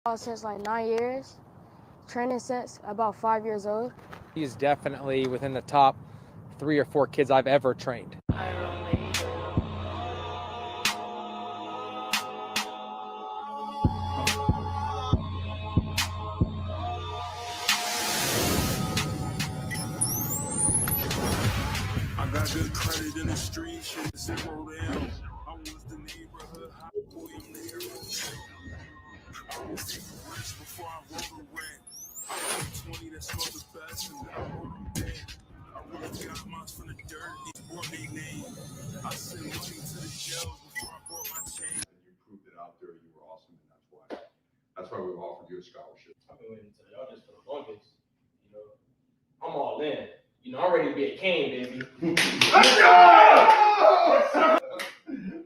Since like 9 years, training since about 5 years old. He's definitely within the top 3 or 4 kids I've ever trained. I got good credit in the street, shit, 0 down. I was the neighborhood hot boy, I'm the hero. I was super rich before I rolled a rent. I got 20 that smell the best, and then I rolled them dead. I really got mine from the dirt, these brought their name. I sent money to the jails before I brought my chain. You proved it out there, you were awesome, and that's why we offered you a scholarship. I've been waiting to tell y'all just for the longest. You know, I'm all in. You know, I'm ready to be a Kane, baby. Let's go!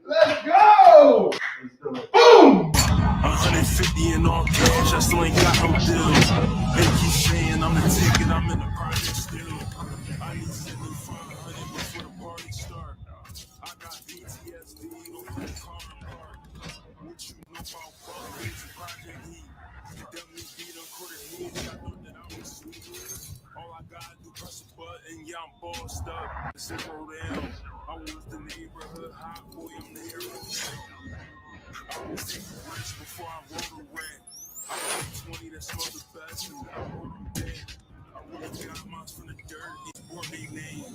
Let's go! Boom! 150 in all cash, I still ain't got no deals. They keep saying I'm the ticket, I'm in the project still. I need 7,500 before the party start. I got PTSD over the car park. What you know about fuck is a project heat. Definitely beat on quarter heat, I know that I was sweet. All I gotta do press a button, yeah, I'm bossed up. 0 down. I was the neighborhood hot boy, I'm the hero. I was super rich before I rolled a rent. I got 20 that smell the best, and then I rolled them dead. I really got mine from the dirt, these brought their name.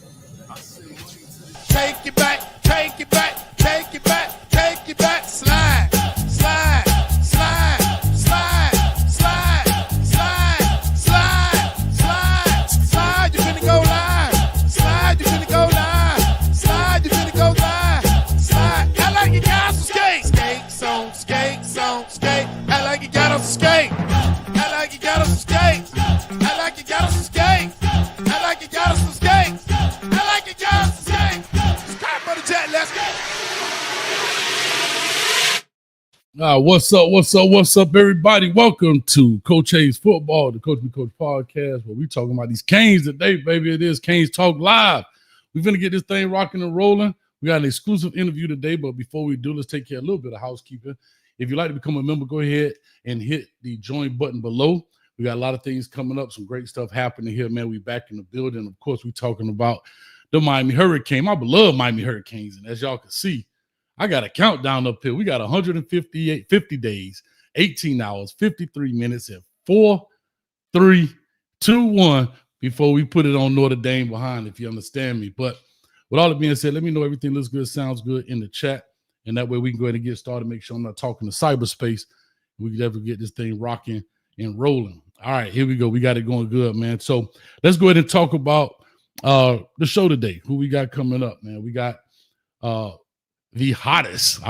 I sent money to the Take it back, take it back, take it back, take it back, slide, slide, slide, slide, slide, slide, slide, slide, slide, you finna go live, slide, you finna go live, slide, you finna go live, slide, I like you got some skate, skates on, skates on, skate, I like you got on some skate, I like you got on some skate, I like you got on some skate, I like you got on some skate, I like you got on some skate, stop for the jet, let's go. What's up, everybody? Welcome to Coach Hayes Football, the Coach Me Coach podcast, where we talking about these Canes today, baby. It is Canes Talk Live. We're going to get this thing rocking and rolling. We got an exclusive interview today, but before we do, let's take care of a little bit of housekeeping. If you'd like to become a member, go ahead and hit the join button below. We got a lot of things coming up, some great stuff happening here, man. We back in the building. Of course, we talking about the Miami Hurricane. I beloved Miami Hurricanes, and as y'all can see, I got a countdown up here. We got 50 days, 18 hours, 53 minutes, and 4, 3, 2, 1 before we put it on Notre Dame behind, if you understand me. But with all that being said, let me know everything looks good, sounds good in the chat, and that way we can go ahead and get started, make sure I'm not talking to cyberspace. We can definitely get this thing rocking and rolling. All right, here we go. We got it going good, man. So let's go ahead and talk about the show today, who we got coming up, man. We got the hottest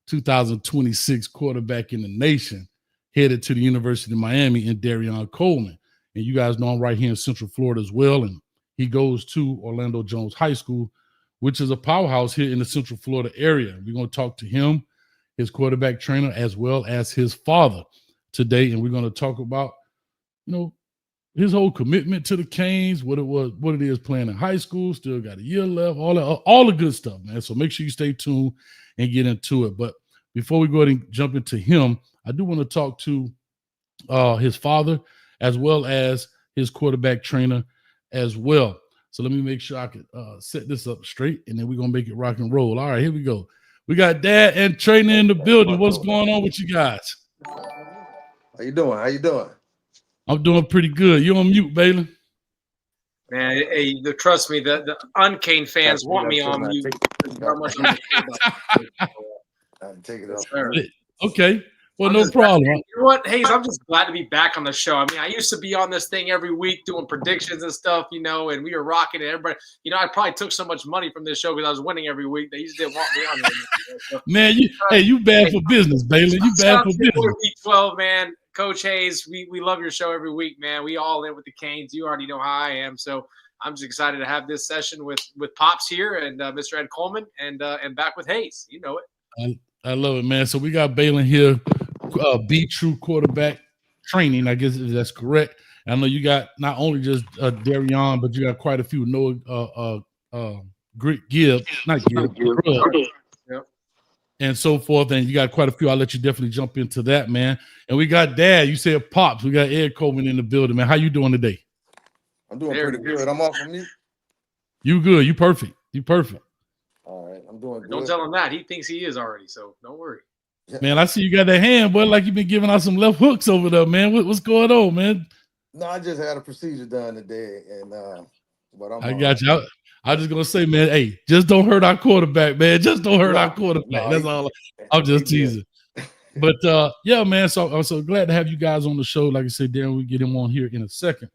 2026 quarterback in the nation, headed to the University of Miami, in Dereon Coleman. And you guys know I'm right here in Central Florida as well. And he goes to Orlando Jones High School, which is a powerhouse here in the Central Florida area. We're going to talk to him, his quarterback trainer, as well as his father today. And we're going to talk about, his whole commitment to the Canes, what it is playing in high school, still got a year left, all the good stuff, man. So make sure you stay tuned and get into it. But before we go ahead and jump into him, I do want to talk to his father as well as his quarterback trainer as well. So let me make sure I can set this up straight, and then we're going to make it rock and roll. All right, here we go. We got Dad and Trainer in the building. What's going on with you guys? How you doing? I'm doing pretty good. You on mute, Baylor? Man, hey, trust me, the uncane fans want me on mute. Take it off. Okay. Well, no problem. You know what, Hayes? I'm just glad to be back on the show. I mean, I used to be on this thing every week doing predictions and stuff, and we were rocking it. Everybody, I probably took so much money from this show because I was winning every week. They just didn't want me on there. So, man, you bad for business, Baylor. You bad for business. Week 12, man. Coach Hayes, we love your show every week, man. We all in with the Canes. You already know how I am, so I'm just excited to have this session with Pops here and Mr. Ed Coleman and back with Hayes. You know it. I love it, man. So we got Baylor here, Be True quarterback training. I guess if that's correct. I know you got not only just Dereon, but you got quite a few. Noah Gibb, not Gibb. Yep. and so forth. And you got quite a few. I'll let you definitely jump into that, man. And we got Dad. You said Pops. We got Ed Coleman in the building, man. How you doing today? I'm doing Very pretty good. good. I'm off from mute. You good. You perfect. You perfect. All right, I'm doing Don't good. tell him that. He thinks he is already, so don't worry. Man, I see you got that hand, boy, like you've been giving out some left hooks over there, man. What's going on, man? No, I just had a procedure done today, and but I'm I got you. I was just gonna say, man, hey, just don't hurt our quarterback, man. Just don't hurt our quarterback. That's all. I'm just teasing. But yeah, man. So I'm so glad to have you guys on the show. Like I said, Darren, we get him on here in a second.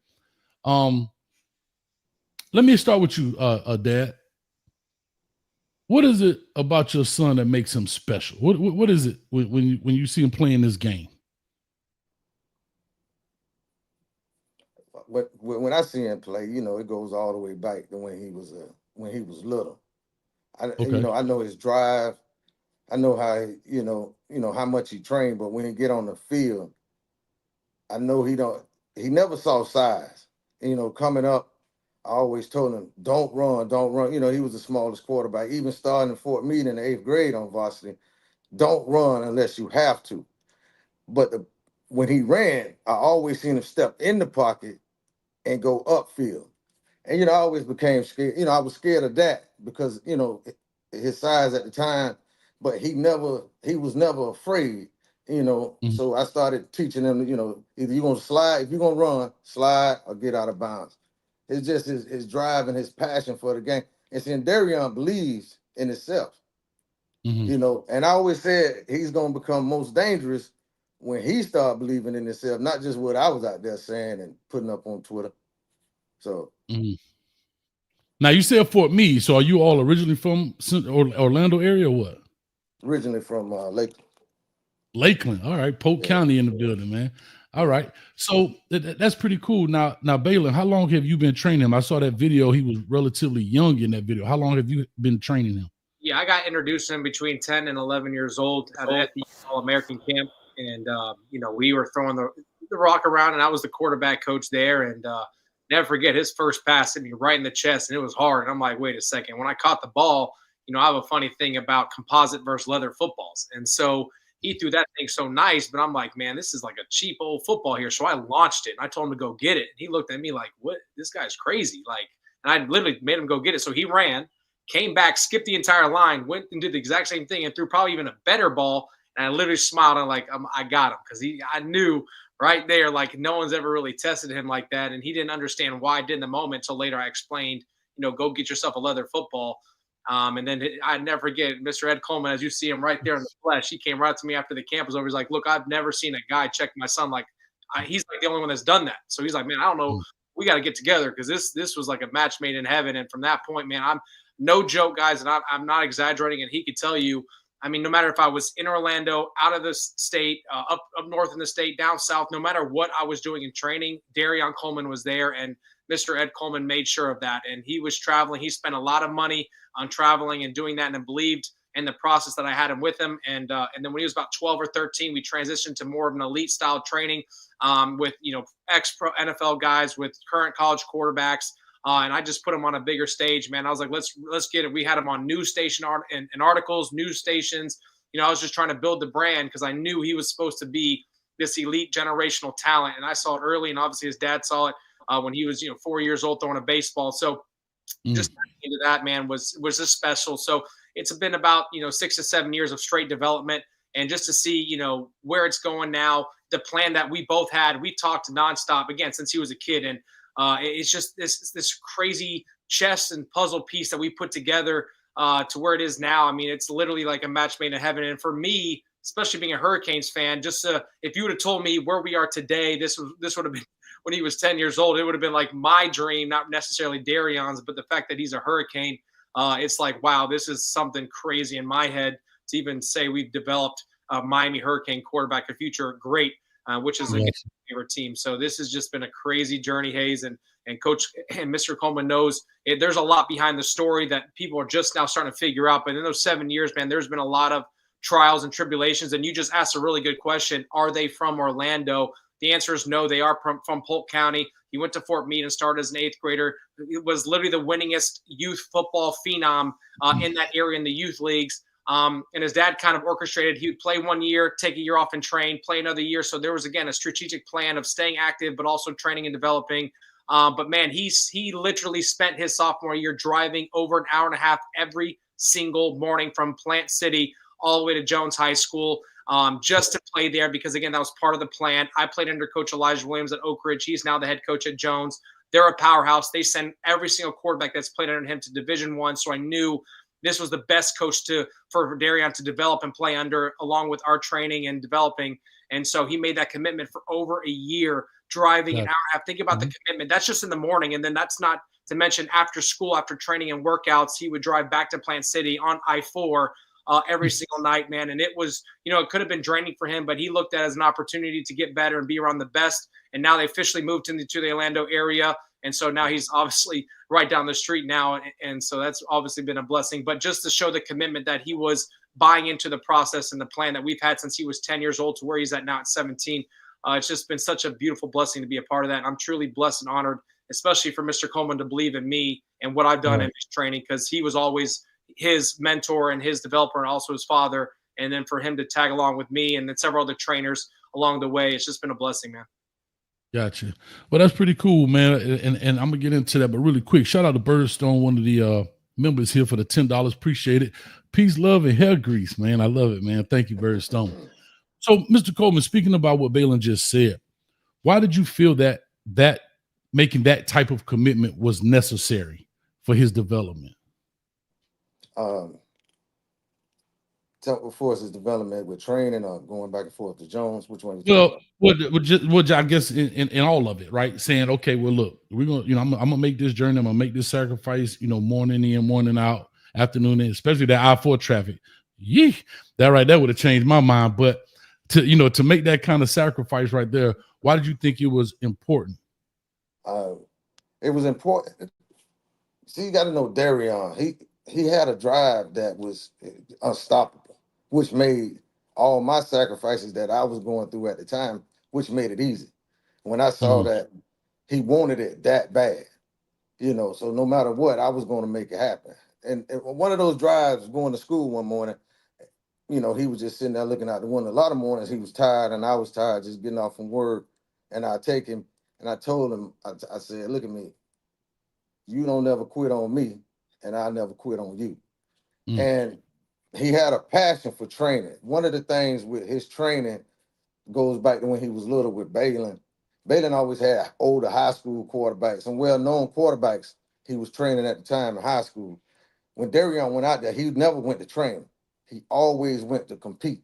Let me start with you, Dad. What is it about your son that makes him special? What is it when you see him playing this game? When I see him play, it goes all the way back to when he was little. I know his drive. I know how how much he trained, but when he get on the field, I know he never saw size. Coming up, I always told him, don't run. He was the smallest quarterback, even starting in Fort Meade in the 8th grade on varsity. Don't run unless you have to. But when he ran, I always seen him step in the pocket and go upfield. And, I always became scared. I was scared of that because, his size at the time, but he was never afraid, So I started teaching him, either you're going to slide, if you're going to run, slide or get out of bounds. It's just his drive and his passion for the game. And seeing Dereon believes in himself, and I always said he's going to become most dangerous when he started believing in himself, not just what I was out there saying and putting up on Twitter. So now you said Fort Meade. So are you all originally from Orlando area or what? Originally from Lakeland. Lakeland. All right. Polk County in the building, man. All right. So that's pretty cool. Now, Balin, how long have you been training him? I saw that video. He was relatively young in that video. How long have you been training him? Yeah, I got introduced to him between 10 and 11 years old at an FE All-American camp. And, we were throwing the rock around, and I was the quarterback coach there. And never forget, his first pass hit me right in the chest, and it was hard. And I'm like, wait a second. When I caught the ball, I have a funny thing about composite versus leather footballs. And so he threw that thing so nice, but I'm like, man, this is like a cheap old football here. So I launched it, and I told him to go get it. And he looked at me like, what? This guy's crazy. And I literally made him go get it. So he ran, came back, skipped the entire line, went and did the exact same thing and threw probably even a better ball. And I literally smiled and I got him because I knew right there, like no one's ever really tested him like that. And he didn't understand why I did in the moment until later I explained, go get yourself a leather football. And then I never forget Mr. Ed Coleman, as you see him right there in the flesh. He came right to me after the camp was over. He's like, look, I've never seen a guy check my son he's like the only one that's done that. So he's like, man, I don't know. We got to get together because this was like a match made in heaven. And from that point, man, I'm no joke, guys, and I'm not exaggerating. And he could tell you, I mean, no matter if I was in Orlando, out of the state, up north in the state, down south, no matter what I was doing in training, Dereon Coleman was there, and Mr. Ed Coleman made sure of that. And he was traveling. He spent a lot of money on traveling and doing that, and believed in the process that I had him with him. And then when he was about 12 or 13, we transitioned to more of an elite style training with ex-pro NFL guys, with current college quarterbacks. And I just put him on a bigger stage, man. I was like, let's get it. We had him on news station and articles, news stations. I was just trying to build the brand because I knew he was supposed to be this elite generational talent. And I saw it early, and obviously his dad saw it when he was 4 years old throwing a baseball. So just into that, man, was just special. So it's been about 6 to 7 years of straight development, and just to see where it's going now, the plan that we both had. We talked nonstop again since he was a kid, and it's just this crazy chess and puzzle piece that we put together to where it is now. I mean, it's literally like a match made in heaven. And for me, especially being a Hurricanes fan, just if you would have told me where we are today, this would have been when he was 10 years old, it would have been like my dream, not necessarily Dereon's, but the fact that he's a Hurricane, it's like, wow, this is something crazy in my head to even say we've developed a Miami Hurricane quarterback, a future great, which is a favorite team. So this has just been a crazy journey, Hayes, and Coach and Mr. Coleman knows there's a lot behind the story that people are just now starting to figure out. But in those 7 years, man, there's been a lot of trials and tribulations. And you just asked a really good question. Are they from Orlando? The answer is no. They are from Polk County. He went to Fort Meade and started as an 8th grader. It was literally the winningest youth football phenom in that area in the youth leagues. And his dad kind of orchestrated. He would play 1 year, take a year off and train, play another year. So there was, again, a strategic plan of staying active, but also training and developing. But man, he literally spent his sophomore year driving over an hour and a half every single morning from Plant City all the way to Jones High School, just to play there, because again, that was part of the plan. I played under Coach Elijah Williams at Oak Ridge. He's now the head coach at Jones. They're a powerhouse. They send every single quarterback that's played under him to Division I. So I knew this was the best coach for Dereon to develop and play under, along with our training and developing. And so he made that commitment for over a year, driving an hour and a half. Think about the commitment. That's just in the morning. And then that's not to mention after school, after training and workouts, he would drive back to Plant City on I-4 every single night, man. And it was, it could have been draining for him, but he looked at it as an opportunity to get better and be around the best. And now they officially moved into the Orlando area. And so now he's obviously right down the street now. And so that's obviously been a blessing. But just to show the commitment that he was buying into the process and the plan that we've had since he was 10 years old to where he's at now at 17, it's just been such a beautiful blessing to be a part of that. And I'm truly blessed and honored, especially for Mr. Coleman to believe in me and what I've done in his training, because he was always his mentor and his developer and also his father. And then for him to tag along with me and then several other trainers along the way, it's just been a blessing, man. Gotcha. Well, that's pretty cool, man. And I'm gonna get into that, but really quick, shout out to Birdstone, one of the members here, for the $10. Appreciate it. Peace, love, and hair grease, man. I love it, man. Thank you, Birdstone. So, Mr. Coleman, speaking about what Balin just said, why did you feel that making that type of commitment was necessary for his development? For his development with training or going back and forth to Jones, which one? Well, I guess in all of it, right? Saying, okay, well, look, we're gonna, I'm gonna make this journey, I'm gonna make this sacrifice, morning in, morning out, afternoon in, especially that I-4 traffic. Yee, that right there would have changed my mind. But to make that kind of sacrifice right there, why did you think it was important? It was important. See, you got to know Dereon. He had a drive that was unstoppable, which made all my sacrifices that I was going through at the time, which made it easy. When I saw that he wanted it that bad, so no matter what, I was going to make it happen. And one of those drives going to school one morning, he was just sitting there looking out the window. A lot of mornings he was tired and I was tired, just getting off from work. And I take him and I told him, I said, look at me, you don't never quit on me, and I never quit on you. And he had a passion for training. One of the things with his training goes back to when he was little with Balin. Balin always had older high school quarterbacks and well-known quarterbacks he was training at the time in high school. When Dereon went out there, he never went to train. He always went to compete.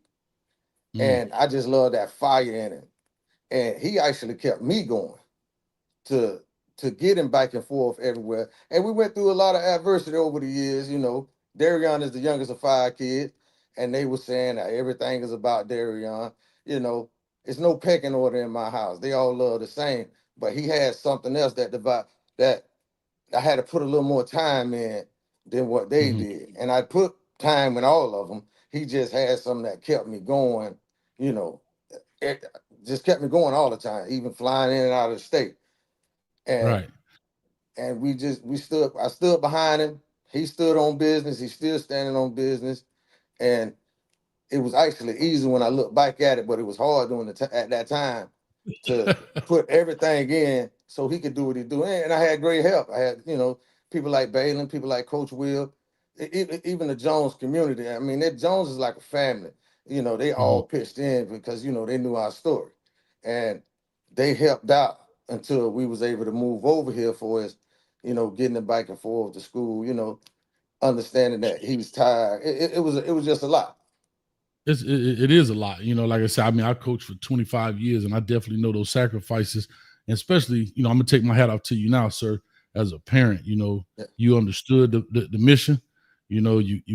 And I just love that fire in him. And he actually kept me going to get him back and forth everywhere. And we went through a lot of adversity over the years. Dereon is the youngest of 5 kids, and they were saying that everything is about Dereon. It's no pecking order in my house. They all love the same, but he had something else that I had to put a little more time in than what they did. And I put time in all of them. He just had something that kept me going, it just kept me going all the time, even flying in and out of the state. And I stood behind him. He stood on business. He's still standing on business. And it was actually easy when I look back at it, but it was hard at that time to put everything in so he could do what he do. And I had great help. I had, people like Balin, people like Coach Will, even the Jones community. I mean, Jones is like a family. They all pitched in because, they knew our story. And they helped out until we was able to move over here for us, getting him back and forth to school, understanding that he was tired. It was just a lot. It is a lot, like I said, I mean, I coached for 25 years and I definitely know those sacrifices, and especially, I'm gonna take my hat off to you now, sir, as a parent. You understood the mission, you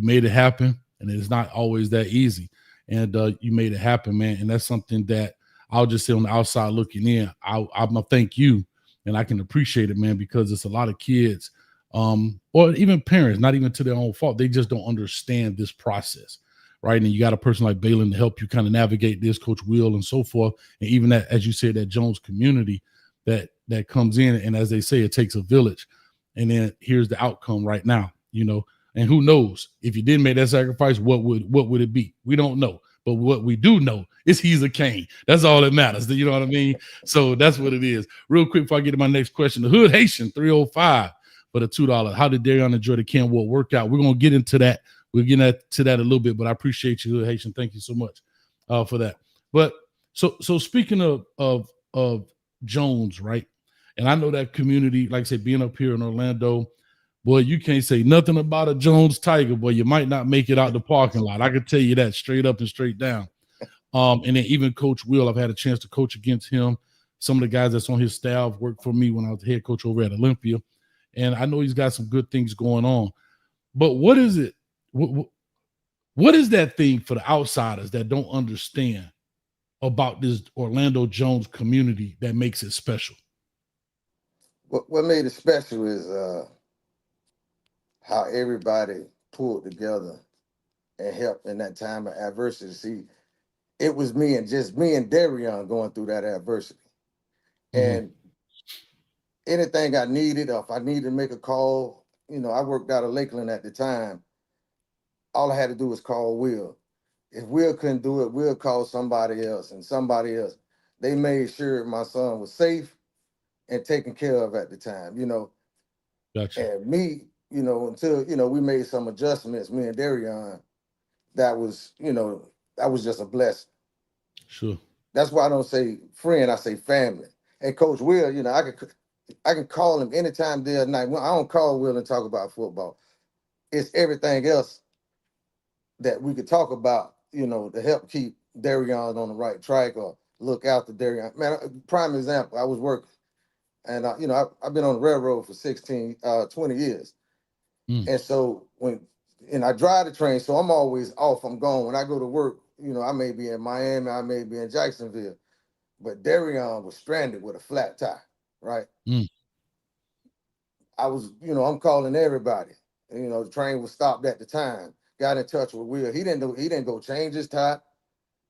made it happen, and it's not always that easy. And you made it happen, man. And that's something that I'll just say on the outside looking in, I'm gonna thank you, and I can appreciate it, man, because it's a lot of kids, or even parents, not even to their own fault, they just don't understand this process, right? And you got a person like Balin to help you kind of navigate this, Coach Will, and so forth, and even that, as you said, that Jones community that comes in, and as they say, it takes a village, and then here's the outcome right now. And who knows, if you didn't make that sacrifice, what would it be? We don't know. But what we do know is he's a Cane. That's all that matters. You know what I mean? So that's what it is. Real quick before I get to my next question, the Hood Haitian 305 for the $2. How did Dereon enjoy the Kenwood workout? We're gonna get into that. We'll get into that a little bit, but I appreciate you, Hood Haitian. Thank you so much for that. But so speaking of Jones, right? And I know that community, like I said, being up here in Orlando, boy, you can't say nothing about a Jones Tiger, boy. You might not make it out the parking lot. I can tell you that straight up and straight down. And then even Coach Will, I've had a chance to coach against him. Some of the guys that's on his staff worked for me when I was the head coach over at Olympia. And I know he's got some good things going on. But what is it? What is that thing for the outsiders that don't understand about this Orlando Jones community that makes it special? What made it special is how everybody pulled together and helped in that time of adversity. See, it was me and Dereon going through that adversity. And anything I needed, or if I needed to make a call, I worked out of Lakeland at the time. All I had to do was call Will. If Will couldn't do it, Will called somebody else, and somebody else. They made sure my son was safe and taken care of at the time, Gotcha. And me, until, we made some adjustments, me and Dereon, that was just a blessing. Sure. That's why I don't say friend, I say family. And Coach Will, I can call him anytime day or night. I don't call Will and talk about football. It's everything else that we could talk about, to help keep Dereon on the right track or look out to Dereon. Man, prime example, I was working. And, I've been on the railroad for 20 years. And so I drive the train, so I'm always off. I'm gone. When I go to work, I may be in Miami, I may be in Jacksonville. But Dereon was stranded with a flat tire, right? I was, I'm calling everybody. The train was stopped at the time. Got in touch with Will. He didn't go change his tire.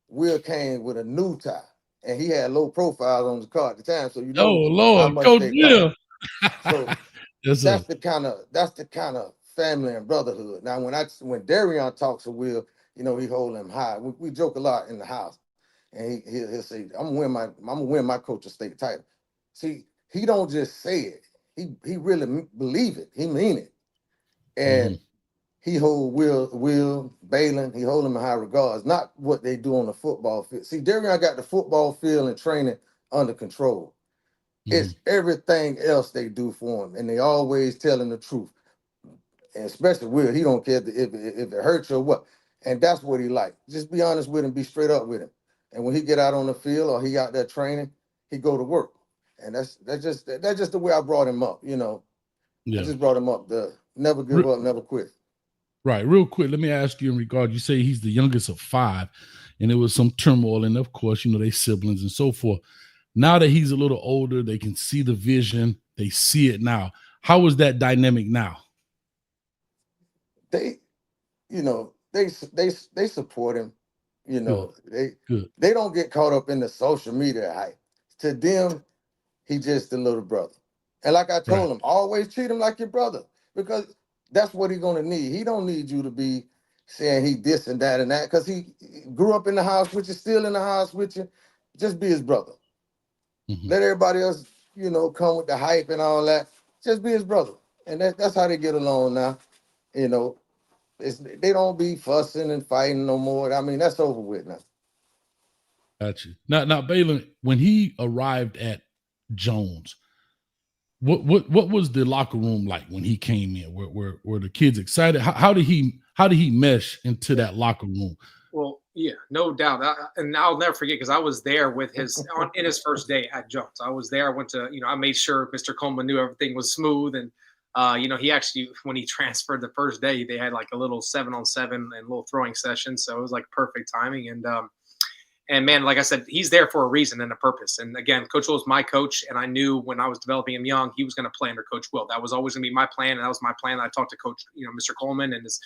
Will came with a new tire. And he had low profiles on the car at the time, so Oh Lord, Coach Will. So that's the kind of family and brotherhood. Now, when Dereon talks to Will, he hold him high. We joke a lot in the house, and he'll say, "I'm gonna win my coach a state title." See, he don't just say it; he really believe it. He mean it, and he hold Will Balin. He hold him in high regards. Not what they do on the football field. See, Dereon got the football field and training under control. It's everything else they do for him, and they always telling the truth. And especially Will, he don't care if it hurts or what. And that's what he like. Just be honest with him, be straight up with him. And when he get out on the field or he out there training, he go to work. And that's just the way I brought him up. Yeah. I just brought him up to never give up, never quit. Right. Real quick, let me ask you in regard, you say he's the youngest of 5, and there was some turmoil, and of course, they siblings and so forth. Now that he's a little older, they can see the vision, they see it now. How is that dynamic now? They support him. They don't get caught up in the social media hype. To them, he just a little brother. And like I told him, always treat him like your brother, because that's what he's gonna need. He don't need you to be saying he this and that and that, because he grew up in the house with you, still in the house with you. Just be his brother. Let everybody else, come with the hype and all that. Just be his brother. And that's how they get along now. They don't be fussing and fighting no more. I mean, that's over with now. Got you. Now, Balin, when he arrived at Jones, what was the locker room like when he came in? Were the kids excited? How did he mesh into that locker room? Well, yeah, no doubt. And I'll never forget, because I was there with in his first day at Jones. I was there. I went to, I made sure Mr. Coleman knew everything was smooth. And, he actually, when he transferred the first day, they had like a little 7-on-7 and little throwing session. So it was like perfect timing. And And man, like I said, he's there for a reason and a purpose. And again, Coach Will is my coach, and I knew when I was developing him young, he was going to play under Coach Will. That was always going to be my plan, and that was my plan. I talked to Coach, Mr. Coleman and his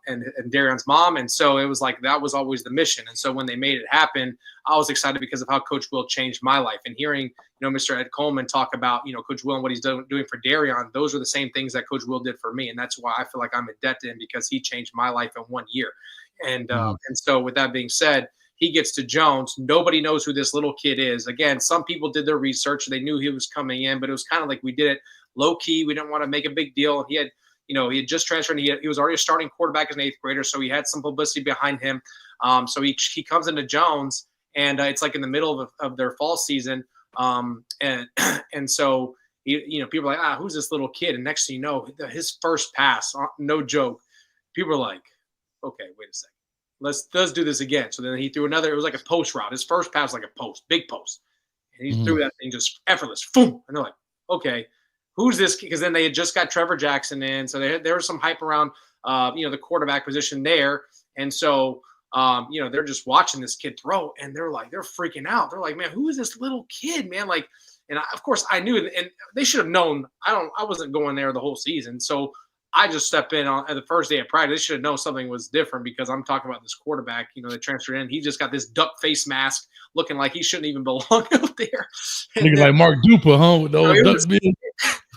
and Darion's mom, and so it was like that was always the mission. And so when they made it happen, I was excited because of how Coach Will changed my life. And hearing Mr. Ed Coleman talk about Coach Will and what he's doing for Dereon, those are the same things that Coach Will did for me, and that's why I feel like I'm in debt to him because he changed my life in 1 year. And and so with that being said, he gets to Jones. Nobody knows who this little kid is. Again, some people did their research. They knew he was coming in, but it was kind of like we did it low key. We didn't want to make a big deal. He had just transferred. He was already a starting quarterback as an 8th grader, so he had some publicity behind him. So he comes into Jones, and it's like in the middle of their fall season. And so people are like, who's this little kid? And next thing you know, his first pass, no joke. People are like, okay, wait a second. Let's do this again. So then he threw another. It was like a post route. His first pass was like a post, big post, and he threw that thing just effortless. Boom! And they're like, okay, who's this? Because then they had just got Trevor Jackson in, so there was some hype around, the quarterback position there, and so they're just watching this kid throw, and they're freaking out. They're like, man, who is this little kid, man? Like, and of course I knew, and they should have known. I wasn't going there the whole season, so I just stepped in on the first day of practice. They should have known something was different because I'm talking about this quarterback, that transferred in. He just got this duck face mask looking like he shouldn't even belong out there. Looking like Mark Duper, huh? With those duck beard.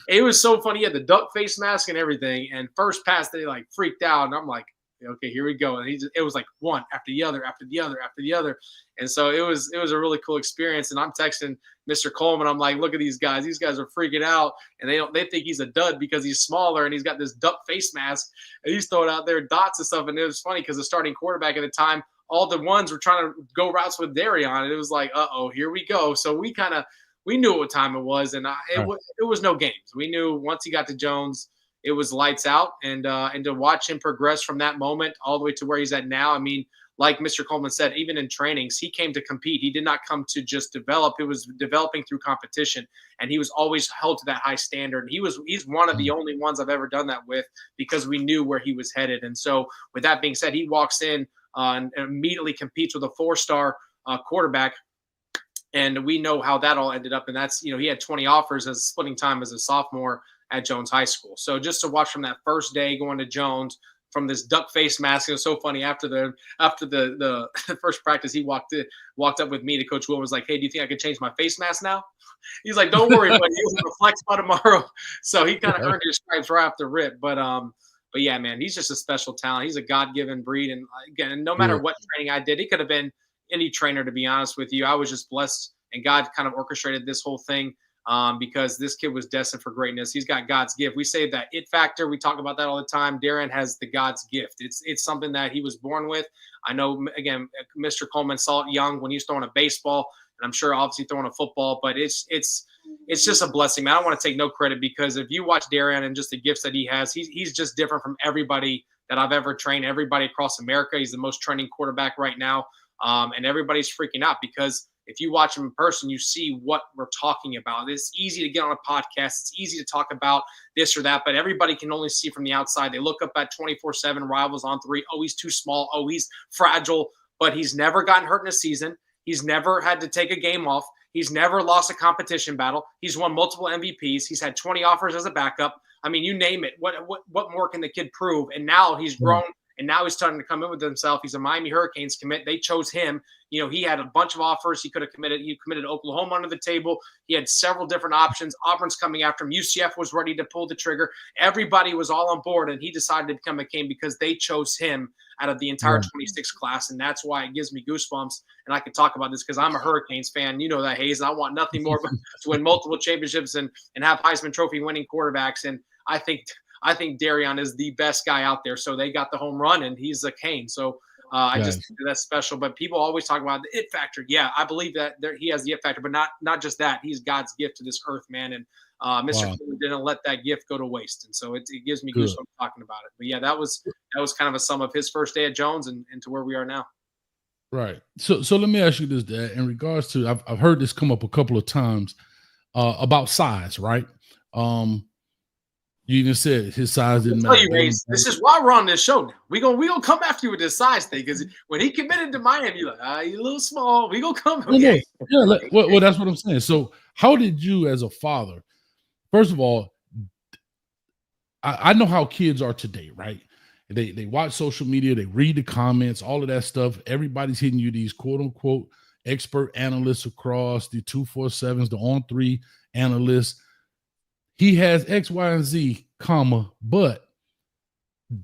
It was so funny. He had the duck face mask and everything. And first pass, they like freaked out. And I'm like, okay, here we go. And it was like one after the other, after the other, after the other. And so it was a really cool experience. And I'm texting Mr. Coleman. I'm like, look at these guys. These guys are freaking out. And they think he's a dud because he's smaller and he's got this duck face mask. And he's throwing out there dots and stuff. And it was funny because the starting quarterback at the time, all the ones were trying to go routes with Dereon. And it was like, here we go. So we knew what time it was. And it was no games. We knew once he got to Jones, it was lights out, and to watch him progress from that moment all the way to where he's at now. I mean, like Mr. Coleman said, even in trainings, he came to compete. He did not come to just develop. It was developing through competition, and he was always held to that high standard. He's one of the only ones I've ever done that with because we knew where he was headed. And so with that being said, he walks in and immediately competes with a 4-star quarterback. And we know how that all ended up. And that's, he had 20 offers as splitting time as a sophomore at Jones High School. So just to watch from that first day going to Jones from this duck face mask, it was so funny. After the first practice, he walked up with me to Coach Will, was like, hey, do you think I could change my face mask now? He's like, don't worry, but he was going to flex by tomorrow. So he kind of earned his stripes right off the rip. But yeah, man, he's just a special talent. He's a God-given breed. And again, no matter what training I did, he could have been any trainer, to be honest with you. I was just blessed, and God kind of orchestrated this whole thing. Because this kid was destined for greatness. He's got God's gift. We say that it factor. We talk about that all the time. Dereon has the God's gift. It's something that he was born with. I know, again, Mr. Coleman saw it young when he was throwing a baseball, and I'm sure obviously throwing a football, but it's just a blessing, man. I don't want to take no credit because if you watch Dereon and just the gifts that he has, he's just different from everybody that I've ever trained, everybody across America. He's the most trending quarterback right now. And everybody's freaking out because if you watch him in person, you see what we're talking about. It's easy to get on a podcast. It's easy to talk about this or that, but everybody can only see from the outside. They look up at 24/7 rivals on 3. Oh, he's too small. Oh, he's fragile, but he's never gotten hurt in a season. He's never had to take a game off. He's never lost a competition battle. He's won multiple MVPs. He's had 20 offers as a backup. I mean, you name it. What more can the kid prove? And now he's grown. And now he's starting to come in with himself. He's a Miami Hurricanes commit. They chose him. He had a bunch of offers. He could have committed. He committed to Oklahoma under the table. He had several different options. Auburn's coming after him. UCF was ready to pull the trigger. Everybody was all on board, and he decided to become a Cane because they chose him out of the entire 26 class. And that's why it gives me goosebumps. And I can talk about this because I'm a Hurricanes fan. You know that, Hayes. I want nothing more but to win multiple championships and have Heisman Trophy winning quarterbacks. And I think Dereon is the best guy out there. So they got the home run, and he's a Cane. So I just think that's special. But people always talk about the it factor. Yeah, I believe that he has the it factor, but not just that. He's God's gift to this earth, man. And Mr. Coleman didn't let that gift go to waste. And so it gives me goosebumps talking about it. But yeah, that was kind of a sum of his first day at Jones and to where we are now. Right. So let me ask you this, Dad. In regards to, I've heard this come up a couple of times about size, right? You even said his size didn't I'll tell matter. you, Ace, this is why we're on this show now. We gonna come after you with this size thing, because when he committed to Miami, you're like, you're a little small. We gonna come. No, no. Yeah, well, that's what I'm saying. So, how did you, as a father, first of all, I know how kids are today, right? They watch social media, they read the comments, all of that stuff. Everybody's hitting you these quote unquote expert analysts across the 247s, the on-3 analysts. He has X, Y, and Z, comma, but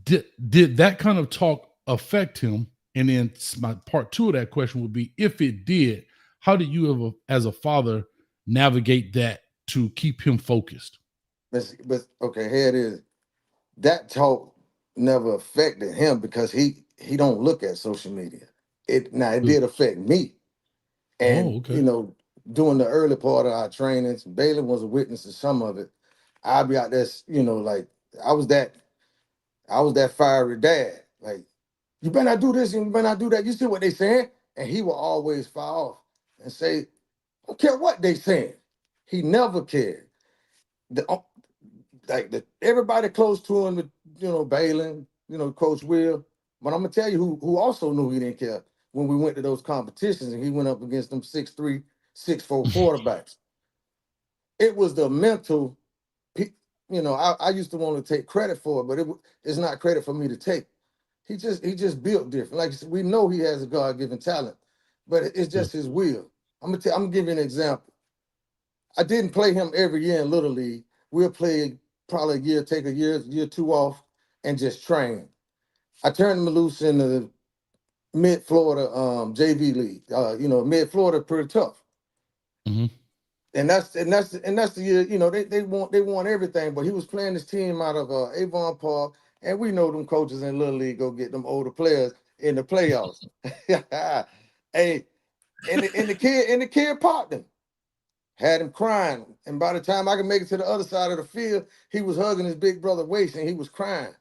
did that kind of talk affect him? And then my part two of that question would be, if it did, how did you as a father navigate that to keep him focused? But okay, here it is. That talk never affected him because he don't look at social media. It did affect me. And during the early part of our trainings, Bailey was a witness to some of it. I'd be out there, like I was that fiery dad. Like, you better not do this and you better not do that. You see what they saying? And he will always fire off and say, I don't care what they saying. He never cared. Everybody close to him, Balin, Coach Will. But I'm gonna tell you who also knew he didn't care when we went to those competitions and he went up against them 6'3", 6'4" quarterbacks. It was the mental. I used to want to take credit for it, but it's not credit for me to take. He just built different. Like we know he has a God-given talent, but it's just his will. I'm gonna give you an example. I didn't play him every year in Little League. We'll play probably a year, take a year, two off, and just train. I turned him loose in the Mid-Florida JV league. Mid-Florida pretty tough. Mm-hmm. And that's the year, they want everything, but he was playing this team out of Avon Park, and we know them coaches in Little League go get them older players in the playoffs. Hey, and the kid popped him. Had him crying, and by the time I could make it to the other side of the field, he was hugging his big brother waist, and he was crying.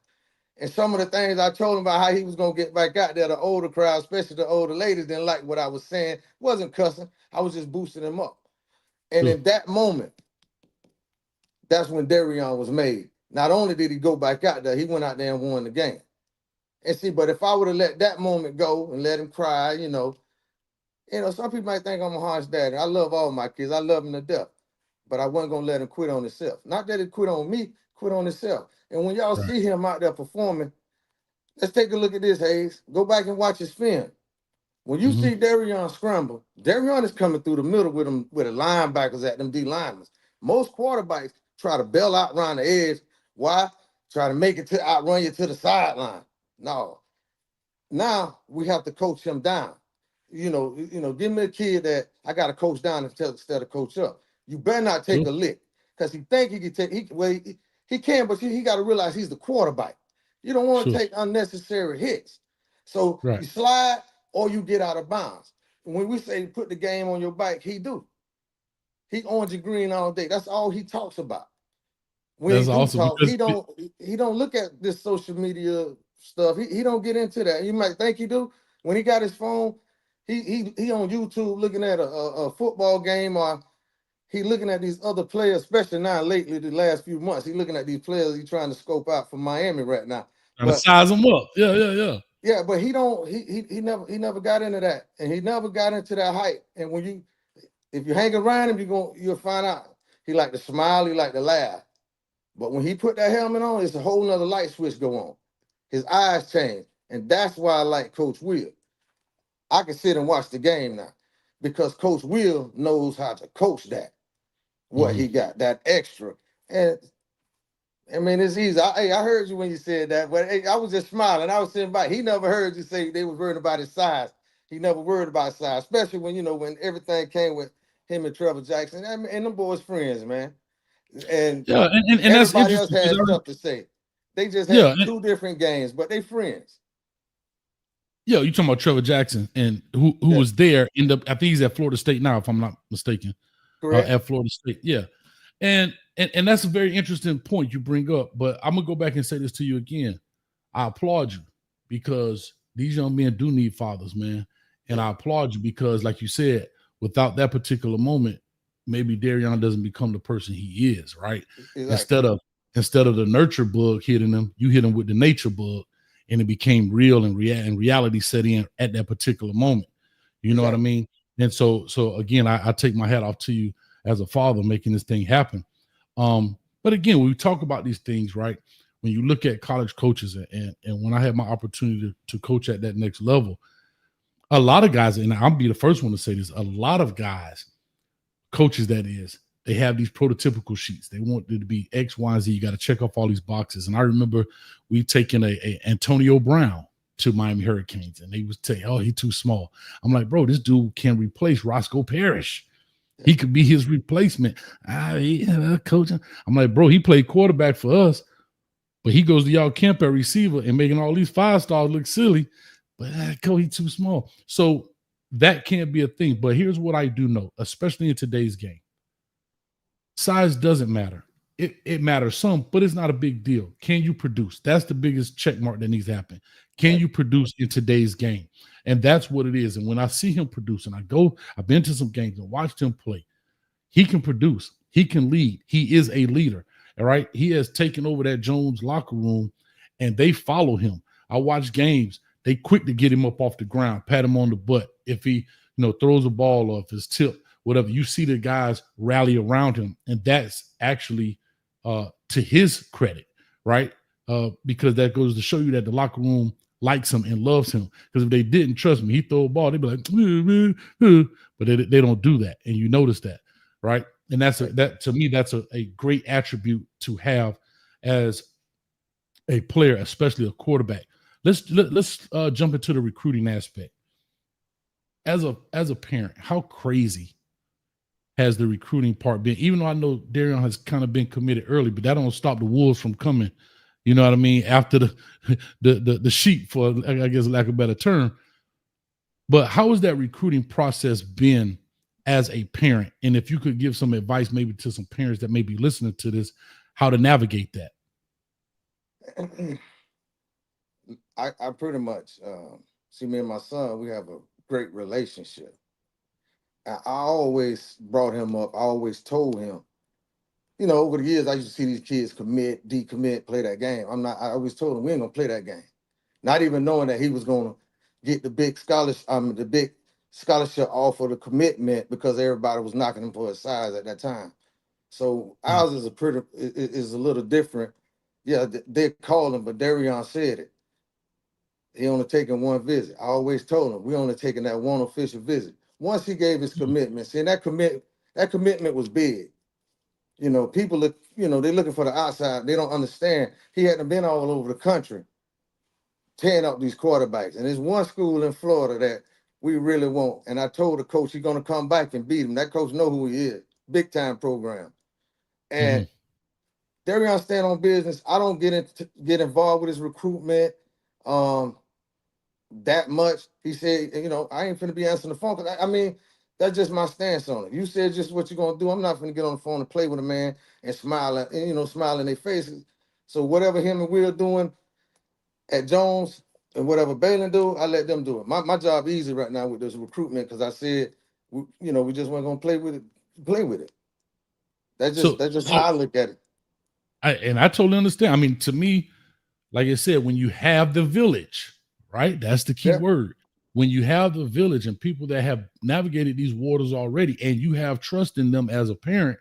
And some of the things I told him about how he was gonna get back out there, the older crowd, especially the older ladies, didn't like what I was saying. Wasn't cussing. I was just boosting him up. And in that moment, that's when Dereon was made. Not only did he go back out there, he went out there and won the game. And see, but if I would have let that moment go and let him cry, some people might think I'm a harsh dad. I love all my kids. I love them to death. But I wasn't going to let him quit on himself. Not that he quit on me, quit on himself. And when y'all see him out there performing, let's take a look at this, Hayes. Go back and watch his film. When you see Dereon scramble, Dereon is coming through the middle with the linebackers at them D linemen. Most quarterbacks try to bail out around the edge. Why? Try to make it to outrun you to the sideline. No. Now we have to coach him down. Give me a kid that I got to coach down instead of coach up. You better not take a lick because he think he can take. He can, but he got to realize he's the quarterback. You don't want to take unnecessary hits. So you slide or you get out of bounds. When we say put the game on your back, he do. He orange and green all day. That's all he talks about. When That's awesome. He don't look at this social media stuff. He don't get into that. You might think he do. When he got his phone, he on YouTube looking at a football game, or he looking at these other players, especially now lately, the last few months. He looking at these players he trying to scope out for Miami right now. But size them up. Yeah. Yeah, but he never got into that. And he never got into that height. And if you hang around him, you'll find out. He like to smile, he like to laugh. But when he put that helmet on, it's a whole nother light switch go on. His eyes change. And that's why I like Coach Will. I can sit and watch the game now because Coach Will knows how to coach that. What he got, that extra. And I mean, it's easy. I heard you when you said that, but I was just smiling. I was sitting by. He never heard you say they was worried about his size. He never worried about size, especially when everything came with him and Trevor Jackson. And them boys friends, man. And everybody else had stuff to say. They just had two different games, but they friends. Yeah, you talking about Trevor Jackson and who was there? I think he's at Florida State now, if I'm not mistaken. Correct. At Florida State, yeah. And that's a very interesting point you bring up. But I'm gonna go back and say this to you again. I applaud you because these young men do need fathers, man. And I applaud you because, like you said, without that particular moment, maybe Dereon doesn't become the person he is, right? Exactly. instead of the nurture bug hitting them, you hit them with the nature bug, and it became real, and reality set in at that particular moment. You know what I mean? And so again, I take my hat off to you as a father making this thing happen. But again, when we talk about these things, right? When you look at college coaches, and when I had my opportunity to coach at that next level, a lot of guys, and I'll be the first one to say this, a lot of guys, coaches that is, they have these prototypical sheets. They want it to be X, Y, and Z. You got to check off all these boxes. And I remember we taken a Antonio Brown to Miami Hurricanes, and they was saying, "Oh, he's too small." I'm like, bro, this dude can replace Roscoe Parrish. He could be his replacement. Coach. I'm like, bro, he played quarterback for us, but he goes to y'all camp at receiver and making all these 5-stars look silly. But coach, he's too small. So that can't be a thing. But here's what I do know, especially in today's game. Size doesn't matter. It matters some, but it's not a big deal. Can you produce? That's the biggest check mark that needs to happen. Can you produce in today's game? And that's what it is. And when I see him producing, I've been to some games and watched him play. He can produce. He can lead. He is a leader. All right. He has taken over that Jones locker room, and they follow him. I watch games. They quick to get him up off the ground, pat him on the butt. If he, throws a ball off his tip, whatever, you see the guys rally around him. And that's actually to his credit, right? Because that goes to show you that the locker room likes him and loves him. Because if they didn't trust me, he throw a ball, they'd be like, but they don't do that. And you notice that, right? And to me, that's a great attribute to have as a player, especially a quarterback. Let's jump into the recruiting aspect. As a parent, how crazy has the recruiting part been? Even though I know Dereon has kind of been committed early, but that don't stop the wolves from coming. You know what I mean? After the sheep, for I guess lack of a better term. But how has that recruiting process been as a parent? And if you could give some advice maybe to some parents that may be listening to this, how to navigate that. I pretty much see, me and my son, we have a great relationship. I always brought him up. I always told him, over the years, I used to see these kids commit, decommit, play that game. I always told him we ain't gonna play that game. Not even knowing that he was gonna get the big scholarship off of the commitment because everybody was knocking him for his size at that time. So ours is a little different. Yeah, they're calling, but Dereon said it. He only taking one visit. I always told him we only taking that one official visit. Once he gave his commitment, see, that commitment was big. People look, they're looking for the outside. They don't understand. He hadn't been all over the country tearing up these quarterbacks. And there's one school in Florida that we really want. And I told the coach he's gonna come back and beat him. That coach know who he is. Big time program. And Dereon stand on business. I don't get involved with his recruitment that much. He said, I ain't finna be answering the phone. I mean, that's just my stance on it. You said just what you're gonna do. I'm not finna get on the phone and play with a man and smile smile in their faces. So whatever him and Will doing at Jones and whatever Balin do, I let them do it. My job easy right now with this recruitment because I said, we just weren't gonna play with it. That's just how I look at it. I totally understand. I mean, to me, like I said, when you have the village, right? That's the key word. When you have the village and people that have navigated these waters already, and you have trust in them as a parent,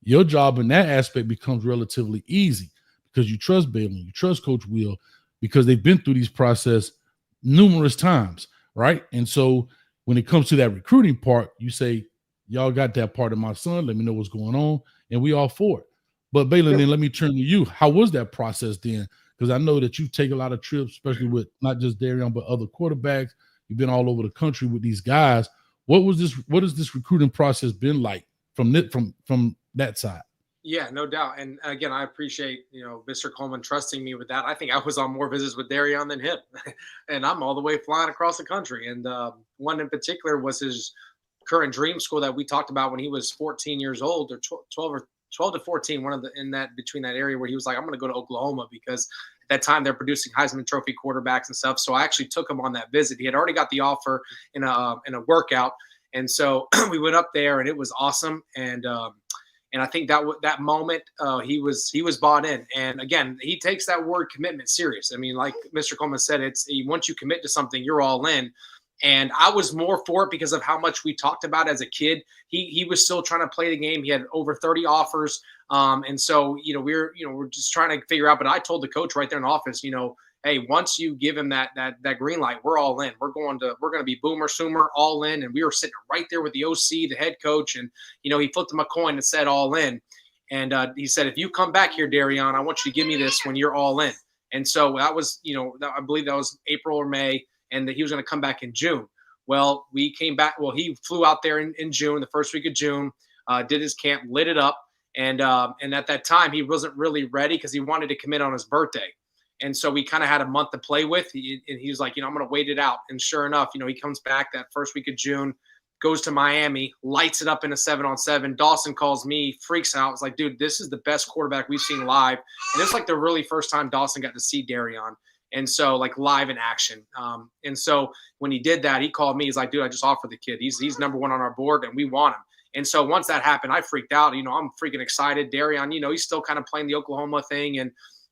your job in that aspect becomes relatively easy because you trust Balin, you trust Coach Will, because they've been through these process numerous times, right? And so when it comes to that recruiting part, you say, y'all got that part of my son. Let me know what's going on, and we all for it. But Balin, then let me turn to you. How was that process then? Because I know that you take a lot of trips, especially with not just Dereon, but other quarterbacks. You've been all over the country with these guys. What has this recruiting process been like from that side? Yeah, no doubt. And again, I appreciate, Mr. Coleman trusting me with that. I think I was on more visits with Dereon than him. And I'm all the way flying across the country. And one in particular was his current dream school that we talked about when he was 14 years old, or 12 to 14, between that area where he was like, I'm going to go to Oklahoma because at that time they're producing Heisman Trophy quarterbacks and stuff. So I actually took him on that visit. He had already got the offer in a workout. And so we went up there and it was awesome. And And I think that moment, he was bought in. And again, he takes that word commitment serious. I mean, like Mr. Coleman said, once you commit to something, you're all in. And I was more for it because of how much we talked about as a kid. He was still trying to play the game. He had over 30 offers. And so, we're just trying to figure out, but I told the coach right there in the office, hey, once you give him that green light, we're all in. We're going to be boomer sooner, all in. And we were sitting right there with the OC, the head coach, and he flipped him a coin and said all in. And he said, if you come back here, Dereon, I want you to give me this when you're all in. And so that was, I believe that was April or May, and that he was going to come back in June. Well, we came back. Well, he flew out there in June, the first week of June, did his camp, lit it up. And at that time, he wasn't really ready because he wanted to commit on his birthday. And so we kind of had a month to play with. And he was like, I'm going to wait it out. And sure enough, he comes back that first week of June, goes to Miami, lights it up in a 7-on-7. Dawson calls me, freaks out. It's like, dude, this is the best quarterback we've seen live. And it's like the really first time Dawson got to see Dereon. And so, like, live in action. And so when he did that, he called me. He's like, dude, I just offered the kid. He's number one on our board, and we want him. And so once that happened, I freaked out. I'm freaking excited. Dereon, he's still kind of playing the Oklahoma thing.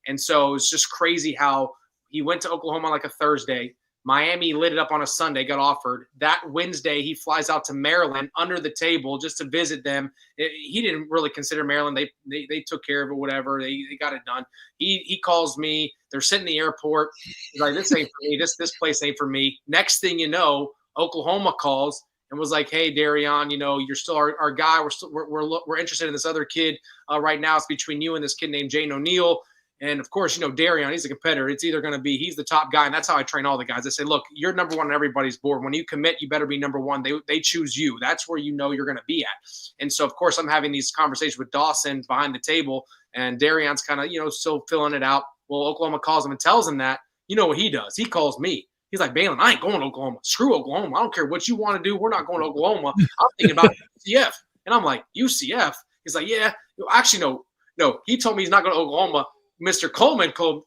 And so it's just crazy how he went to Oklahoma on like a Thursday. Miami lit it up on a Sunday, got offered. That Wednesday, he flies out to Maryland under the table just to visit them. He didn't really consider Maryland. They took care of it, whatever. They got it done. He calls me. They're sitting in the airport. He's like, this ain't for me. This place ain't for me. Next thing you know, Oklahoma calls and was like, hey, Dereon, you're still our guy. We're interested in this other kid right now. It's between you and this kid named Jane O'Neal. And, of course, Dereon, he's a competitor. It's either going to be he's the top guy, and that's how I train all the guys. I say, look, you're number one on everybody's board. When you commit, you better be number one. They choose you. That's where you're going to be at. And so, of course, I'm having these conversations with Dawson behind the table, and Dereon's kind of, still filling it out. Well, Oklahoma calls him and tells him that. You know what he does? He calls me. He's like, Balin, I ain't going to Oklahoma. Screw Oklahoma. I don't care what you want to do. We're not going to Oklahoma. I'm thinking about UCF. And I'm like, UCF? He's like, yeah. Actually, no. He told me he's not going to Oklahoma. Mr. Coleman called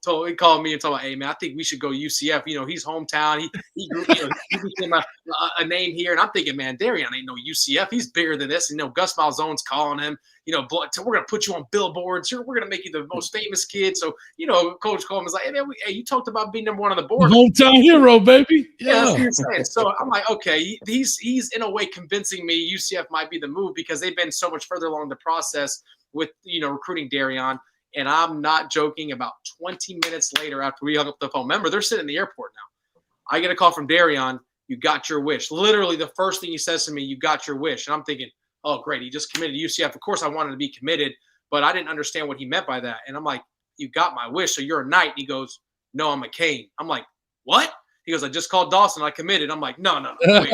me and told me, hey, man, I think we should go UCF. He's hometown. He grew, he became a name here. And I'm thinking, man, Dereon ain't no UCF. He's bigger than this. And, Gus Malzane's calling him, we're going to put you on billboards. We're going to make you the most famous kid. So, Coach Coleman's like, hey, man, you talked about being number one on the board. Hometown hero, baby. Yeah, that's what you're saying. So I'm like, okay, he's in a way convincing me UCF might be the move because they've been so much further along the process with, recruiting Dereon. And I'm not joking, about 20 minutes later after we hung up the phone. Remember, they're sitting in the airport now. I get a call from Dereon, you got your wish. Literally the first thing he says to me, you got your wish. And I'm thinking, oh, great, he just committed to UCF. Of course I wanted to be committed, but I didn't understand what he meant by that. And I'm like, you got my wish, so you're a Knight. And he goes, no, I'm a Cane. I'm like, what? He goes, I just called Dawson. I committed. I'm like, no, wait.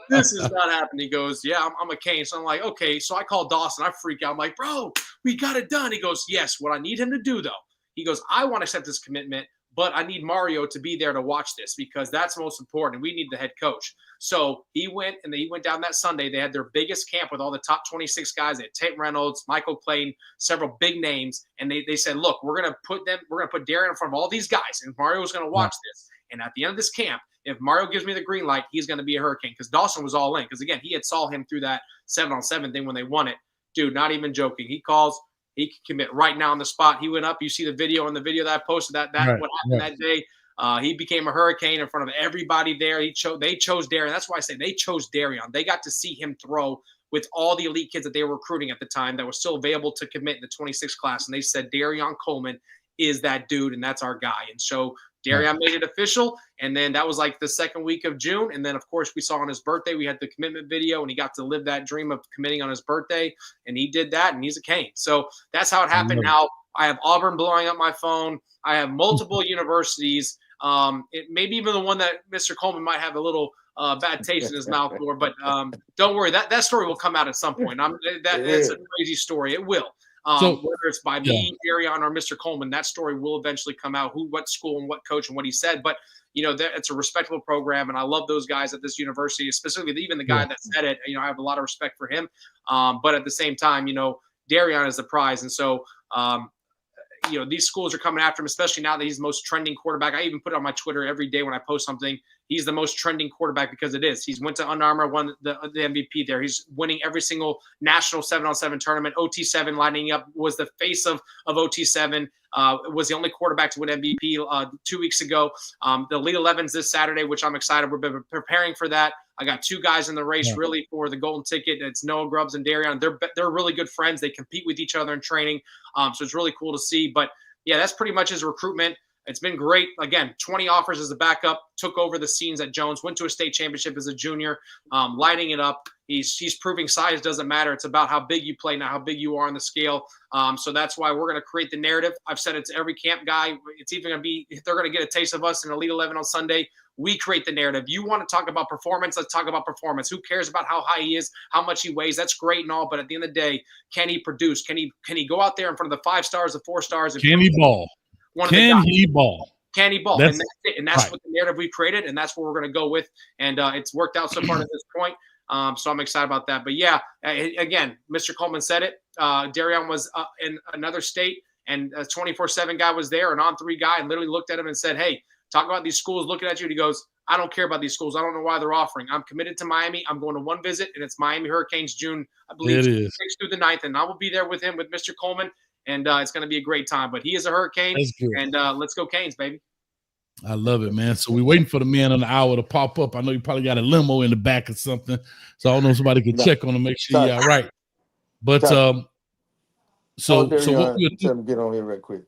This is not happening. He goes, yeah, I'm a Cane. So I'm like, okay. So I call Dawson. I freak out. I'm like, bro, we got it done. He goes, yes. What I need him to do, though, he goes, I want to accept this commitment, but I need Mario to be there to watch this because that's most important. And we need the head coach. So he went down that Sunday. They had their biggest camp with all the top 26 guys. They had Tate Reynolds, Michael Clayton, several big names. And they said, look, we're going to put Dereon in front of all these guys. And Mario was going to watch this. And at the end of this camp, if Mario gives me the green light, he's going to be a Hurricane because Dawson was all in. Because, again, he had saw him through that 7-on-7 thing when they won it. Dude, not even joking. He calls. He can commit right now on the spot. He went up. You see the video that I posted that what happened that day. He became a Hurricane in front of everybody there. They chose Dereon. That's why I say they chose Dereon. They got to see him throw with all the elite kids that they were recruiting at the time that were still available to commit in the 26 class. And they said Dereon Coleman is that dude, and that's our guy. And so Dereon made it official, and then that was like the second week of June. And then, of course, we saw on his birthday, we had the commitment video, and he got to live that dream of committing on his birthday, and he did that, and he's a Cane. So that's how it happened. Now I have Auburn blowing up my phone. I have multiple universities, maybe even the one that Mr. Coleman might have a little bad taste in his mouth for, but don't worry, that story will come out at some point. That's a crazy story. It will. Whether it's by me, Dereon, or Mr. Coleman, that story will eventually come out, what school and what coach and what he said. But, it's a respectable program, and I love those guys at this university, specifically even the guy that said it. I have a lot of respect for him. But at the same time, Dereon is the prize. And so, these schools are coming after him, especially now that he's the most trending quarterback. I even put it on my Twitter every day when I post something. He's the most trending quarterback because it is. He's went to Under Armour, won the MVP there. He's winning every single national 7-on-7 tournament. OT7 lining up, was the face of OT7. Was the only quarterback to win MVP 2 weeks ago. The Elite 11s this Saturday, which I'm excited. We've been preparing for that. I got two guys in the race really for the golden ticket. It's Noah Grubbs and Dereon. They're really good friends. They compete with each other in training. So it's really cool to see. But yeah, that's pretty much his recruitment. It's been great. Again, 20 offers as a backup, took over the scenes at Jones, went to a state championship as a junior, lighting it up. He's proving size doesn't matter. It's about how big you play, not how big you are on the scale. So that's why we're going to create the narrative. I've said it to every camp guy. It's even going to be, they're going to get a taste of us in Elite 11 on Sunday. We create the narrative. You want to talk about performance? Let's talk about performance. Who cares about how high he is, how much he weighs? That's great and all, but at the end of the day, can he produce? Can he go out there in front of the 5 stars, the 4 stars? Can he ball? Can he ball? Can he ball? That's, and that's it. And that's what the narrative we created, and that's what we're going to go with. And it's worked out so far to this point. So I'm excited about that. But yeah, again, Mr. Coleman said it. Dereon was in another state, and a 24/7 guy was there, an on-3 guy, and literally looked at him and said, "Hey, talk about these schools looking at you." And he goes, "I don't care about these schools. I don't know why they're offering. I'm committed to Miami. I'm going to one visit, and it's Miami Hurricanes, June, I believe, 6th through the 9th, and I will be there with him, with Mr. Coleman, and it's going to be a great time. But he is a Hurricane, and let's go Canes, baby." I love it, man. So we're waiting for the man on the hour to pop up. I know you probably got a limo in the back or something, so I don't know if somebody can check on him, make sure you're all right. But so what we'll do, get on here real quick.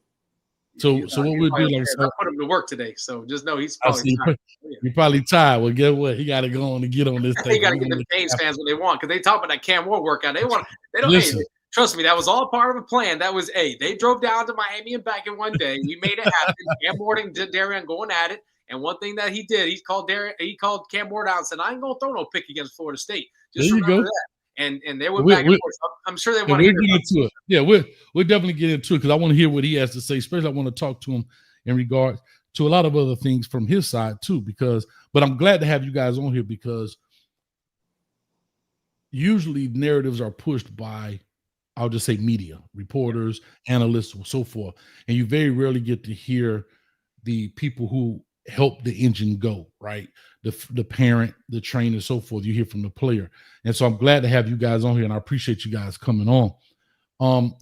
So what we'll do, like I put him to work today, so just know he's probably tired. You're probably tired. Well, guess what? He got to go on to get on this thing. He got to get the Canes fans what they want, because they talk about that Cam Ward workout. They don't. Listen. Hey, trust me, that was all part of a plan. That was they drove down to Miami and back in one day. We made it happen. Cam Ward and Dereon going at it. And one thing that he did, he called Cam Ward out and said, "I ain't gonna throw no pick against Florida State." Just remember that. And they went back and forth. I'm sure they want to get into it. Yeah, we'll definitely get into it, because I want to hear what he has to say. Especially I want to talk to him in regards to a lot of other things from his side too. But I'm glad to have you guys on here, because usually narratives are pushed by, I'll just say, media, reporters, analysts, and so forth. And you very rarely get to hear the people who help the engine go, right? The parent, the trainer, so forth. You hear from the player. And so I'm glad to have you guys on here, and I appreciate you guys coming on.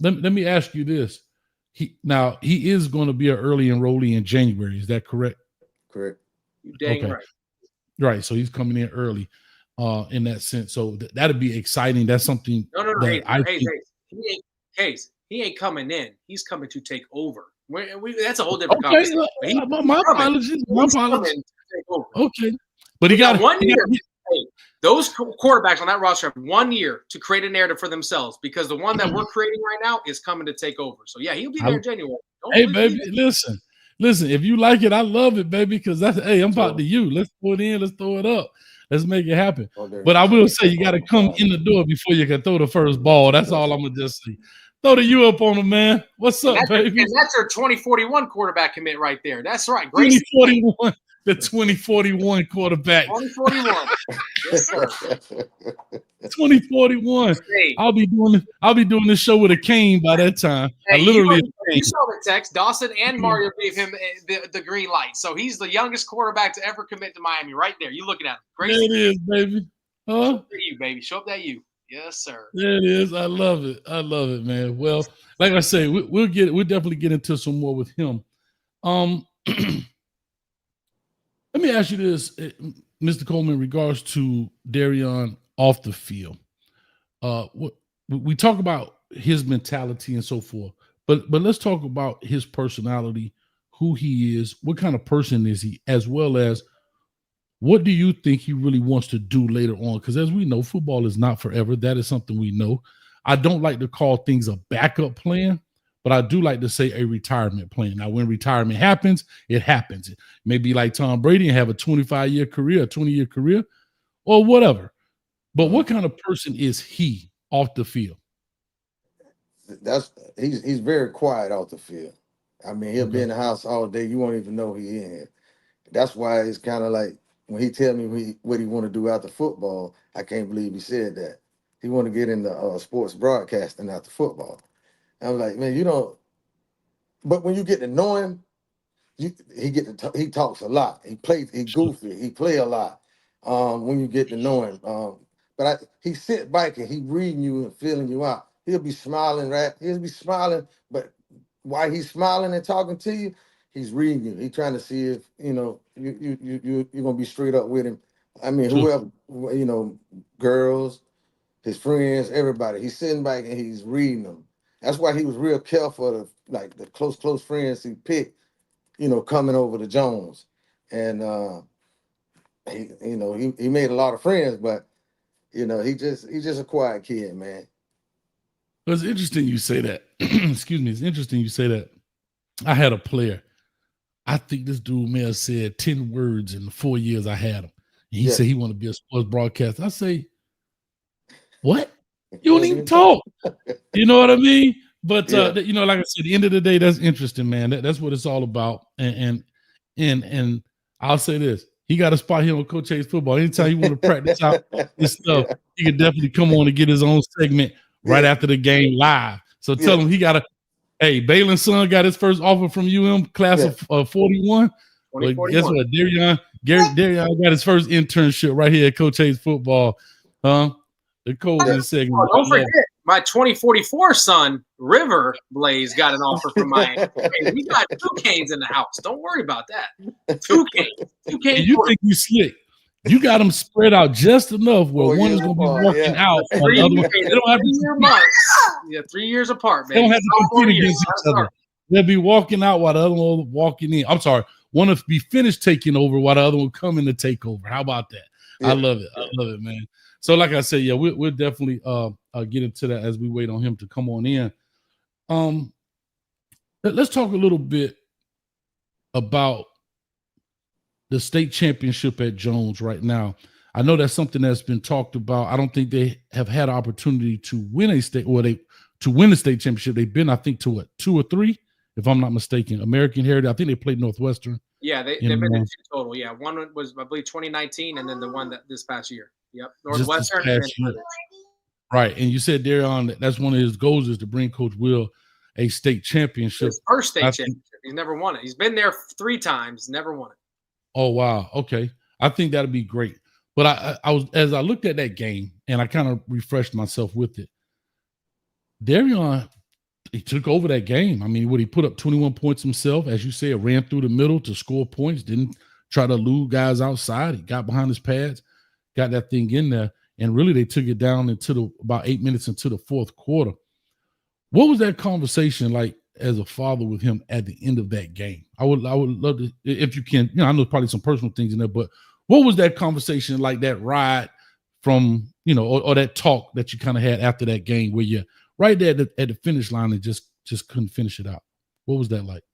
Let me ask you this. He is going to be an early enrollee in January. Is that correct? Correct. You dang right. Right. So he's coming in early in that sense. So that'd be exciting. That's something. No. He ain't coming in. He's coming to take over. That's a whole different conversation. My apologies. Okay. But he got 1 year. Those quarterbacks on that roster have 1 year to create a narrative for themselves, because the one that we're creating right now is coming to take over. So yeah, he'll be there in January. Baby, listen. If you like it, I love it, baby, because that's I'm about to you. Let's throw it in. Let's throw it up. Let's make it happen. But I will say, you got to come in the door before you can throw the first ball. That's all I'm gonna just say. Throw the U up on him, man. What's up, baby? And that's our 2041 quarterback commit right there. That's right. 2041. The 2041 quarterback. 2041. Yes, sir. 2041. Hey. I'll be doing this show with a cane by that time. Hey, you saw the text. Dawson and Mario gave him the green light. So he's the youngest quarterback to ever commit to Miami right there. You looking at him. Great. There it is, baby. Show up that you, baby. Show up that you. Yes, sir. There it is. I love it, man. Well, like I say, we'll definitely get into some more with him. Let me ask you this, Mr. Coleman, in regards to Dereon off the field. We talk about his mentality and so forth, but let's talk about his personality, who he is, what kind of person is he, as well as what do you think he really wants to do later on? Because as we know, football is not forever. That is something we know. I don't like to call things a backup plan, but I do like to say a retirement plan. Now, when retirement happens, it happens. It may be like Tom Brady and have a 25-year career, a 20-year career, or whatever. But what kind of person is he off the field? He's very quiet off the field. I mean, he'll be in the house all day. You won't even know he's in here. That's why it's kind of like when he tell me what he want to do after football, I can't believe he said that. He want to get into sports broadcasting after football. I'm like, man, but when you get to know him, he talks a lot. He goofy. He play a lot. When you get to know him, he sit back and he reading you and feeling you out. He'll be smiling, right? He'll be smiling, but while he's smiling and talking to you, he's reading you. He's trying to see if you're gonna be straight up with him. I mean, whoever, girls, his friends, everybody. He's sitting back and he's reading them. That's why he was real careful of the close friends he picked, coming over to Jones. And he made a lot of friends, but he's just a quiet kid, man. It's interesting you say that. Excuse me. It's interesting you say that. I had a player. I think this dude may have said 10 words in the 4 years I had him. And he said he wanted to be a sports broadcaster. I say, what? You don't even talk. You know what I mean? But like I said, at the end of the day, that's interesting, man. That's what it's all about. And I'll say this: he got a spot here on Coach Hayes Football. Anytime you want to practice out this stuff, he can definitely come on and get his own segment right after the game live. So tell him he got a. Hey, Balin's son got his first offer from UM, class of 41. But guess what? Dereon got his first internship right here at Coach Hayes Football. The Coleman segment. Don't forget, my 2044 son, River Blaze, got an offer from Miami. We got 2 Canes in the house. Don't worry about that. 2 Canes. 2 Canes. You think you slick. You got them spread out just enough where one is going to be walking out. They don't have to 3 years apart, man. They don't have to compete against each other. They'll be walking out while the other one walking in. I'm sorry. One will be finished taking over while the other one coming to take over. How about that? I love it. I love it, man. So like I said, we'll definitely get into that as we wait on him to come on in. Let's talk a little bit about the state championship at Jones right now. I know that's something that's been talked about. I don't think they have had an opportunity to win a state to win the state championship. They've been, I think, to 2 or 3, if I'm not mistaken. American Heritage. I think they played Northwestern. Yeah, they've been to 2 total. Yeah, one was, I believe, 2019, and then the one that this past year. Yep, Northwestern. Right, and you said, Dereon, that's one of his goals is to bring Coach Will a state championship. His first state championship. He's never won it. He's been there 3 times, never won it. Oh, wow. Okay. I think that'd be great. But I was, as I looked at that game and I kind of refreshed myself with it, Dereon, he took over that game. I mean, he put up 21 points himself, as you said, ran through the middle to score points, didn't try to elude guys outside. He got behind his pads, got that thing in there, and really they took it down into about 8 minutes into the 4th quarter. What was that conversation like as a father with him at the end of that game? I would love to, if you can, I know probably some personal things in there, but what was that conversation like, that ride from, or that talk that you kind of had after that game where you're right there at the finish line and just couldn't finish it out? What was that like?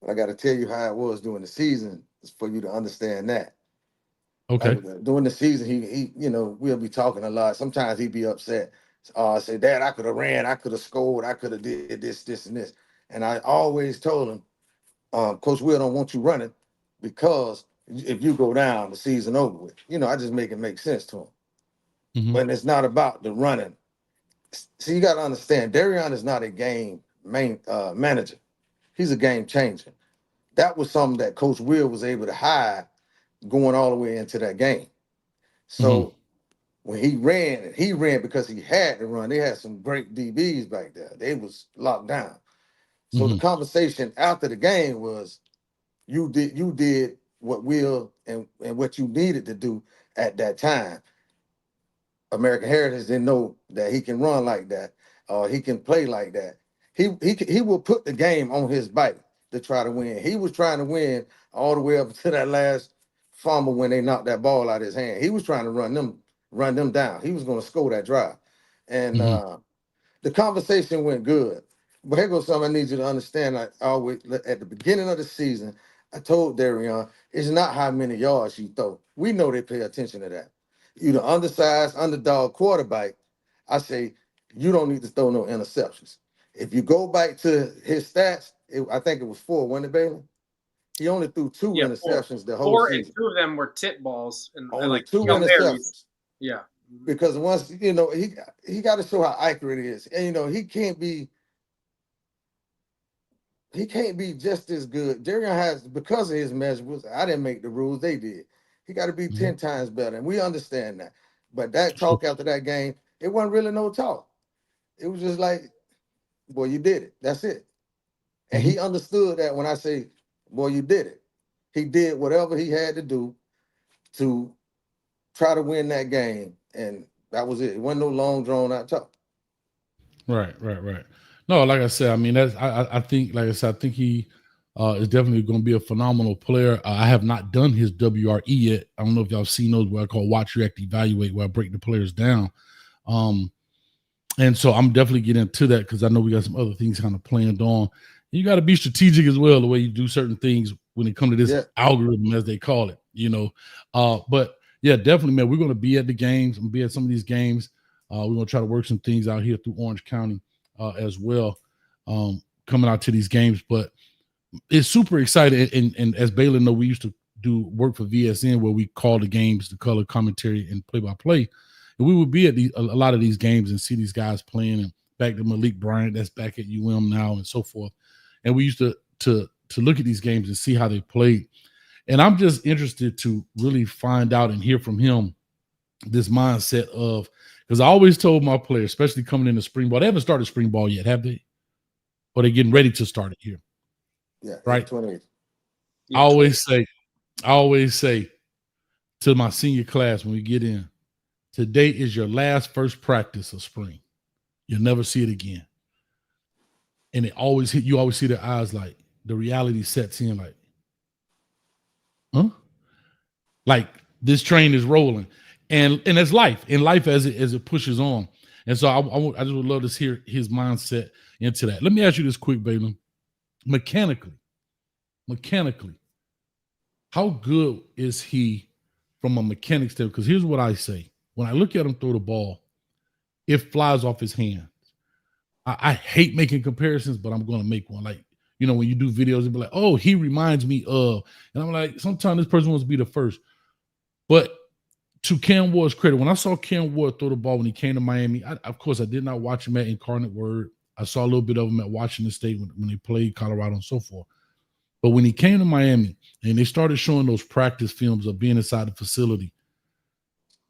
I got to tell you how it was during the season for you to understand that. Okay. During the season, he we'll be talking a lot. Sometimes he'd be upset. Say, Dad, I could have ran, I could have scored, I could have did this, and this. And I always told him, Coach Will don't want you running because if you go down, the season over with. I just make it make sense to him. Mm-hmm. But it's not about the running. See, you got to understand, Dereon is not a game manager. He's a game changer. That was something that Coach Will was able to hide going all the way into that game. So when he ran because he had to run. They had some great DBs back there. They was locked down. So the conversation after the game was, you did what Will and what you needed to do at that time. American Heritage didn't know that he can run like that, he can play like that. He will put the game on his bike to try to win. He was trying to win all the way up to that last fumble when they knocked that ball out of his hand. He was trying to run them down. He was going to score that drive. And the conversation went good. But here goes something I need you to understand. I always, at the beginning of the season, I told Dereon, it's not how many yards you throw. We know they pay attention to that. You the undersized, underdog quarterback. I say, you don't need to throw no interceptions. If you go back to his stats, I think it was 4, wasn't it, Bailey? He only threw 2 interceptions the whole season. 4, and 2 of them were tip balls. And only like 2 interceptions. Yeah. Because once, he got to show how accurate it is. And, he can't be he can't be just as good. Dereon has, because of his measurables, I didn't make the rules, they did. He got to be 10 times better, and we understand that. But that talk after that game, it wasn't really no talk. It was just like, boy, you did it. That's it. And he understood that when I say, boy, you did it. He did whatever he had to do to try to win that game. And that was it. It wasn't no long drawn out talk. Right. No, like I said, I mean, I think, like I said, I think he is definitely going to be a phenomenal player. I have not done his WRE yet. I don't know if y'all seen those where I call Watch, React, Evaluate, where I break the players down. And so I'm definitely getting into that because I know we got some other things kind of planned on. You got to be strategic as well, the way you do certain things when it comes to this algorithm, as they call it, you know. But yeah, definitely, man, we're going to be at the games and be at some of these games. We're going to try to work some things out here through Orange County as well, coming out to these games. But it's super exciting. And as Baylor know, we used to do work for VSN where we call the games, the color commentary and play-by-play. And we would be at a lot of these games and see these guys playing, and back to Malik Bryant, that's back at UM now, and so forth. And we used to look at these games and see how they played. And I'm just interested to really find out and hear from him this mindset of, because I always told my players, especially coming into spring ball, they haven't started spring ball yet, have they? Or they're getting ready to start it here. Yeah, right. 28. I always say to my senior class when we get in, today is your last first practice of spring. You'll never see it again. And you always see their eyes like the reality sets in like, huh? Like this train is rolling. And it's life. In life as it pushes on. And so I just would love to hear his mindset into that. Let me ask you this quick, Baylor. Mechanically, how good is he from a mechanics standpoint? Because here's what I say. When I look at him throw the ball, it flies off his hands. I hate making comparisons, but I'm going to make one. Like, you know, when you do videos and be like, oh, he reminds me of, and I'm like, sometimes this person wants to be the first. But to Cam Ward's credit, when I saw Cam Ward throw the ball when he came to Miami, of course, I did not watch him at Incarnate Word. I saw a little bit of him at Washington State when they played Colorado and so forth. But when he came to Miami and they started showing those practice films of being inside the facility,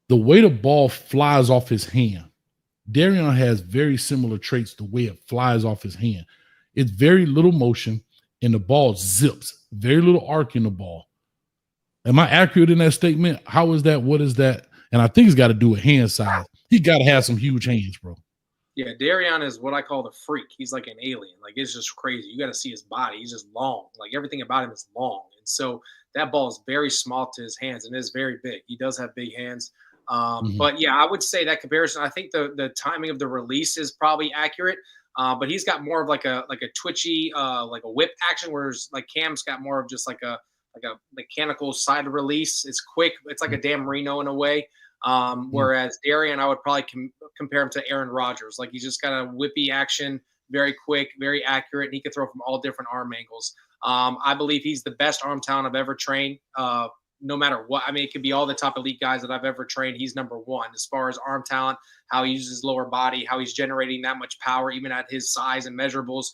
the way the ball flies off his hand, Dereon has very similar traits the way it flies off his hand. It's very little motion and the ball zips, very little arc in the ball. Am I accurate in that statement? How is that? What is that? And I think it's got to do with hand size. He got to have some huge hands, bro. Yeah, Dereon is what I call the freak. He's like an alien. Like, it's just crazy. You got to see his body. He's just long. Like, everything about him is long. And so that ball is very small to his hands and is very big. He does have big hands. But yeah, I would say that comparison, I think the timing of the release is probably accurate. But he's got more of like a twitchy, like a whip action, whereas like Cam's got more of just like a mechanical side release. It's quick. It's like a Dan Marino in a way. Whereas Dereon, I would probably compare him to Aaron Rodgers. Like, he's just got a whippy action, very quick, very accurate, and he can throw from all different arm angles. I believe he's the best arm talent I've ever trained. No matter what, I mean, it could be all the top elite guys that I've ever trained. He's number one as far as arm talent, how he uses his lower body, how he's generating that much power, even at his size and measurables.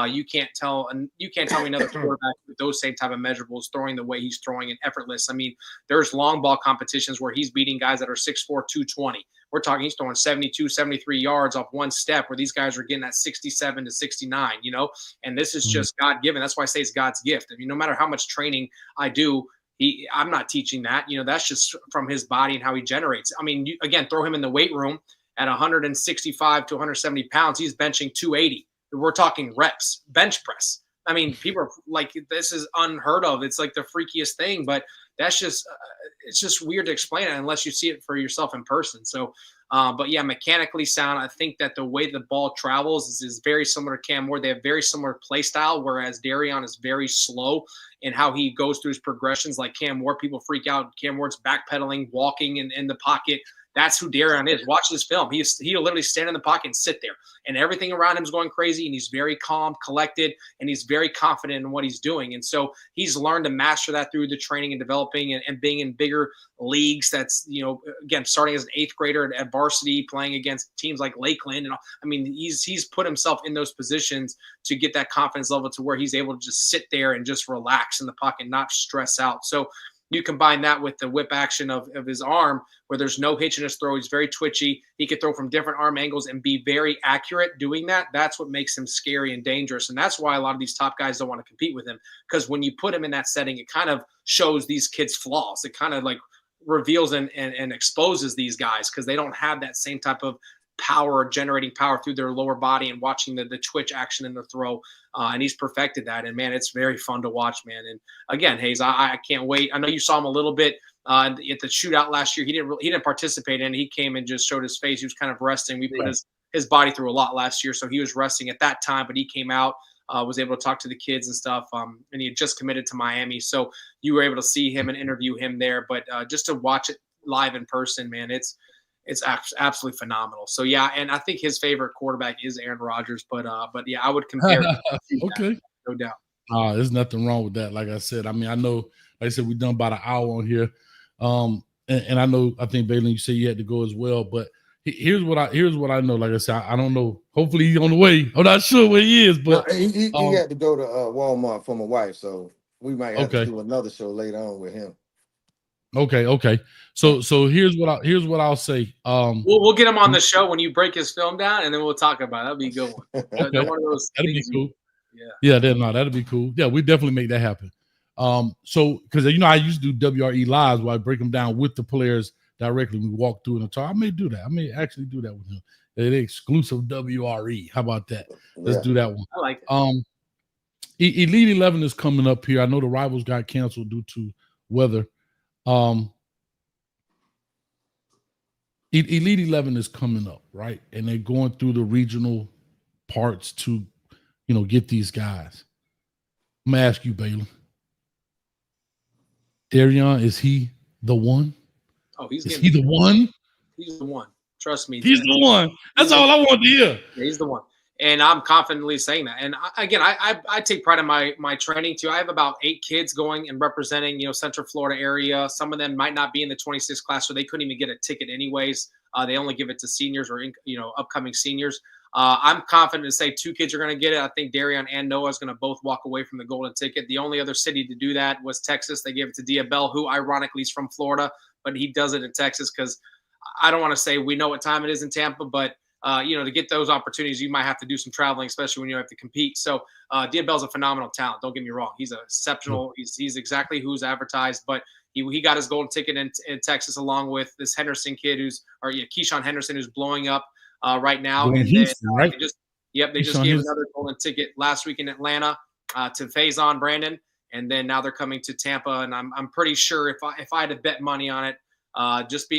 You can't tell me another quarterback with those same type of measurables throwing the way he's throwing and effortless. I mean, there's long ball competitions where he's beating guys that are 6'4", 220. We're talking he's throwing 72, 73 yards off one step, where these guys are getting at 67 to 69, you know, and this is just God-given. That's why I say it's God's gift. I mean, no matter how much training I do, I'm not teaching that. You know, that's just from his body and how he generates. I mean, again, throw him in the weight room at 165 to 170 pounds. He's benching 280. We're talking reps, bench press. I mean, people are like, this is unheard of. It's like the freakiest thing, but that's just, it's just weird to explain it unless you see it for yourself in person. So, but yeah, mechanically sound. I think that the way the ball travels is very similar to Cam Ward. They have very similar play style, whereas Dereon is very slow in how he goes through his progressions. Like Cam Ward, people freak out. Cam Ward's backpedaling, walking in the pocket. That's who Dereon is. Watch this film. He'll literally stand in the pocket and sit there, and everything around him is going crazy, and he's very calm, collected, and he's very confident in what he's doing. And so he's learned to master that through the training and developing and being in bigger leagues. That's, again, starting as an 8th grader at varsity, playing against teams like Lakeland. And I mean, he's put himself in those positions to get that confidence level to where he's able to just sit there and just relax in the pocket, not stress out. So you combine that with the whip action of his arm, where there's no hitch in his throw. He's very twitchy. He could throw from different arm angles and be very accurate doing that. That's what makes him scary and dangerous. And that's why a lot of these top guys don't want to compete with him, because when you put him in that setting, it kind of shows these kids' flaws. It kind of like reveals and exposes these guys, because they don't have that same type of power, generating power through their lower body and watching the twitch action in the throw. And he's perfected that. And man, it's very fun to watch, man. And again, Hayes, I can't wait. I know you saw him a little bit at the shootout last year. He didn't participate in it. He came and just showed his face. He was kind of resting. We put his body through a lot last year, so he was resting at that time, but he came out, was able to talk to the kids and stuff. And he had just committed to Miami. So you were able to see him and interview him there, but just to watch it live in person, man, it's absolutely phenomenal. So yeah, and I think his favorite quarterback is Aaron Rodgers, but yeah, I would compare. Okay, that, no doubt. There's nothing wrong with that. Like I said, I mean, I know, like I said, we've done about an hour on here, and I think Bailey, you said you had to go as well, but here's what I know. Like I said, I don't know. Hopefully he's on the way. I'm not sure where he is, but he had to go to Walmart for my wife, so we might have to do another show later on with him. Okay. So here's what I'll say. We'll get him on the show when you break his film down, and then we'll talk about it. That'll be a good one. Okay. One of those That'll be cool. Yeah. That'll be cool. Yeah, we definitely make that happen. So because I used to do WRE lives where I break them down with the players directly. We walk through and talk. I may do that. I may actually do that with him. The exclusive WRE. How about that? Let's do that one. I like it. Elite 11 is coming up here. I know the Rivals got canceled due to weather. Elite 11 is coming up, right? And they're going through the regional parts to, get these guys. I'm gonna ask you, Bailey. Dereon, is he the one? Oh, is he the one? He's the one. Trust me. He's the one. That's all I want to hear. Yeah, he's the one. And I'm confidently saying that. And I take pride in my training too. I have about 8 kids going and representing, Central Florida area. Some of them might not be in the 26 class, so they couldn't even get a ticket anyways. They only give it to seniors or upcoming seniors. I'm confident to say 2 kids are going to get it. I think Dereon and Noah is going to both walk away from the golden ticket. The only other city to do that was Texas. They gave it to Diabel, who ironically is from Florida, but he does it in Texas because I don't want to say we know what time it is in Tampa, but to get those opportunities, you might have to do some traveling, especially when you have to compete. So Diabel's a phenomenal talent. Don't get me wrong. He's exceptional. He's exactly who's advertised, but he got his golden ticket in Texas along with this Henderson kid Keyshawn Henderson, who's blowing up right now. And Houston, right? They just gave another golden ticket last week in Atlanta to Faison Brandon. And then now they're coming to Tampa. And I'm pretty sure if I had to bet money on it,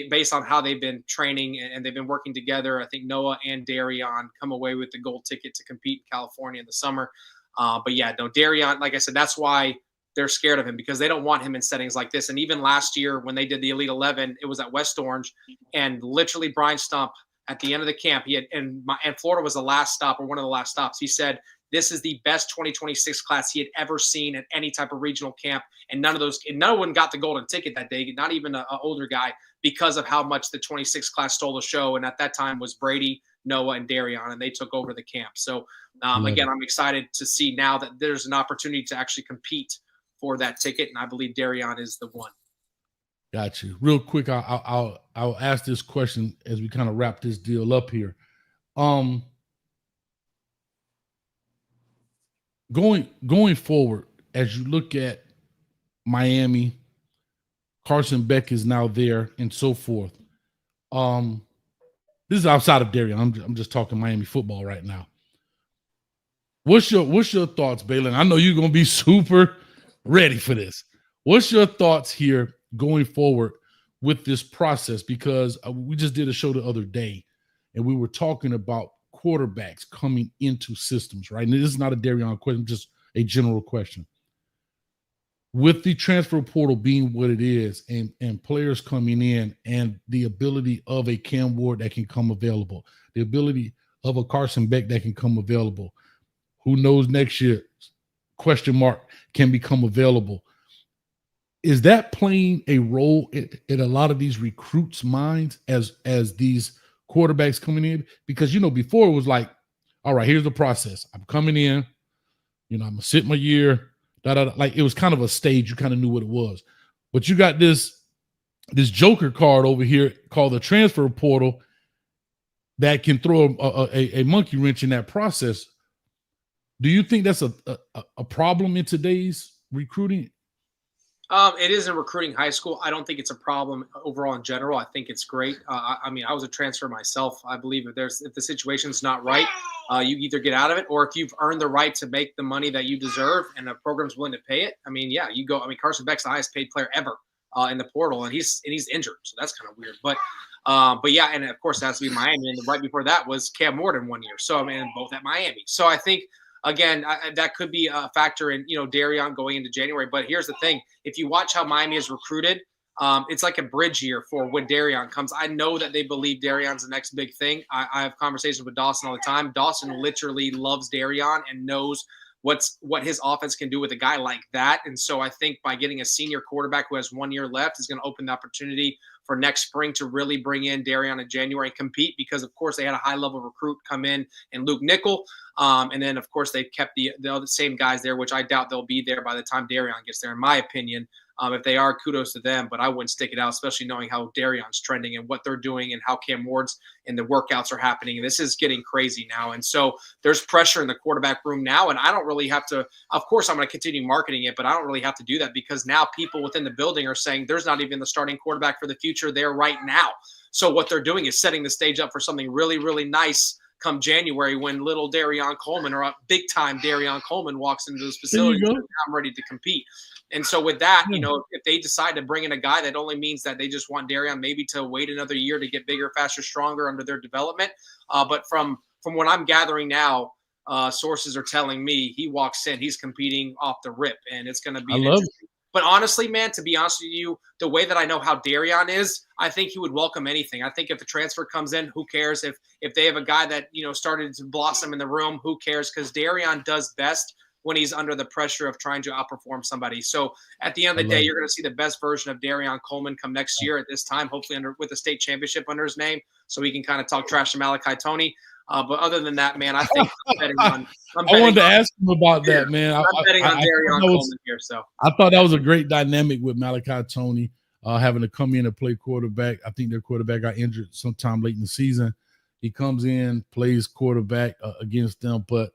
based on how they've been training and they've been working together, I think Noah and Dereon come away with the gold ticket to compete in California in the summer. But yeah, no, Dereon, like I said, that's why they're scared of him, because they don't want him in settings like this. And even last year when they did the Elite 11, it was at West Orange, and literally Brian Stump at the end of the camp, and Florida was the last stop or one of the last stops. He said, this is the best 2026 class he had ever seen at any type of regional camp. And no one got the golden ticket that day, not even an older guy, because of how much the 26 class stole the show. And at that time was Brady, Noah, and Dereon, and they took over the camp. So again, I'm excited to see now that there's an opportunity to actually compete for that ticket. And I believe Dereon is the one. Got you. Real quick, I'll ask this question as we kind of wrap this deal up here. Going forward, as you look at Miami, Carson Beck is now there, and so forth. This is outside of Dereon. I'm just talking Miami football right now. What's your thoughts, Bailey? I know you're gonna be super ready for this. What's your thoughts here going forward with this process? Because we just did a show the other day, and we were talking about quarterbacks coming into systems, right? And this is not a Dereon question, just a general question. with the transfer portal being what it is, and players coming in, and the ability of a Cam Ward that can come available, the ability of a Carson Beck that can come available, who knows next year, question mark, can become available. Is that playing a role in a lot of these recruits' minds as these quarterbacks coming in? Because, before it was like, all right, here's the process. I'm coming in, I'm gonna sit my year. Like it was kind of a stage. You kind of knew what it was, but you got this joker card over here called the transfer portal that can throw a monkey wrench in that process. Do you think that's a problem in today's recruiting? It is in recruiting high school. I don't think it's a problem overall in general. I think it's great. I mean, I was a transfer myself. I believe if the situation's not right, you either get out of it, or if you've earned the right to make the money that you deserve and the program's willing to pay it. I mean, yeah, you go. I mean, Carson Beck's the highest paid player ever in the portal, and he's injured, so that's kind of weird. But yeah, and of course it has to be Miami, and right before that was Cam Ward in 1 year. So I mean, both at Miami. So I think. Again, that could be a factor in, Dereon going into January. But here's the thing. If you watch how Miami is recruited, it's like a bridge year for when Dereon comes. I know that they believe Dereon's the next big thing. I have conversations with Dawson all the time. Dawson literally loves Dereon and knows what his offense can do with a guy like that. And so I think by getting a senior quarterback who has 1 year left is going to open the opportunity for next spring to really bring in Dereon in January and compete, because of course they had a high level recruit come in and Luke Nickel. And then of course they've kept the other same guys there, which I doubt they'll be there by the time Dereon gets there, in my opinion. If they are, kudos to them, but I wouldn't stick it out, especially knowing how Dereon's trending and what they're doing and how Cam Ward's and the workouts are happening. And this is getting crazy now. And so there's pressure in the quarterback room now. And I don't really have to, of course, I'm going to continue marketing it, but I don't really have to do that, because now people within the building are saying there's not even the starting quarterback for the future there right now. So what they're doing is setting the stage up for something really, really nice come January, when little Dereon Coleman, or big time Dereon Coleman, walks into this facility. I'm ready to compete. And so with that, if they decide to bring in a guy, that only means that they just want Dereon maybe to wait another year to get bigger, faster, stronger under their development. But from what I'm gathering now, sources are telling me he walks in, he's competing off the rip, and it's going to be interesting. But honestly, man, to be honest with you, the way that I know how Dereon is, I think he would welcome anything. I think if a transfer comes in, who cares? If they have a guy that, started to blossom in the room, who cares? Because Dereon does best when he's under the pressure of trying to outperform somebody. So at the end of the day, you're going to see the best version of Dereon Coleman come next year at this time, hopefully with a state championship under his name, so he can kind of talk trash to Malachi Toney. But other than that, man, I think I wanted to ask him about that, man. I'm betting on Dereon Coleman here. So I thought that was a great dynamic with Malachi Toney having to come in and play quarterback. I think their quarterback got injured sometime late in the season. He comes in, plays quarterback against them. But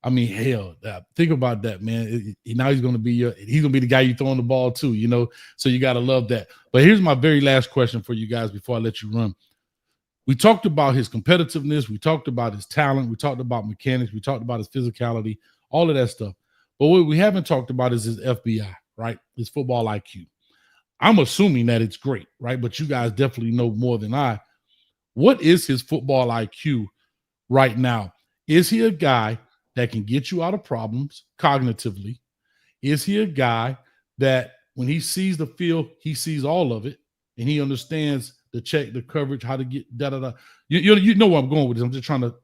I mean, hell, think about that, man. Now he's going to be the guy you throwing the ball to, So you got to love that. But here's my very last question for you guys before I let you run. We talked about his competitiveness. We talked about his talent. We talked about mechanics. We talked about his physicality, all of that stuff. But what we haven't talked about is his FBI, right? His football IQ. I'm assuming that it's great, right? But you guys definitely know more than I. What is his football IQ right now? Is he a guy that can get you out of problems cognitively? Is he a guy that when he sees the field, he sees all of it, and he understands the check, the coverage, how to get da-da-da? You know where I'm going with this. I'm just trying to,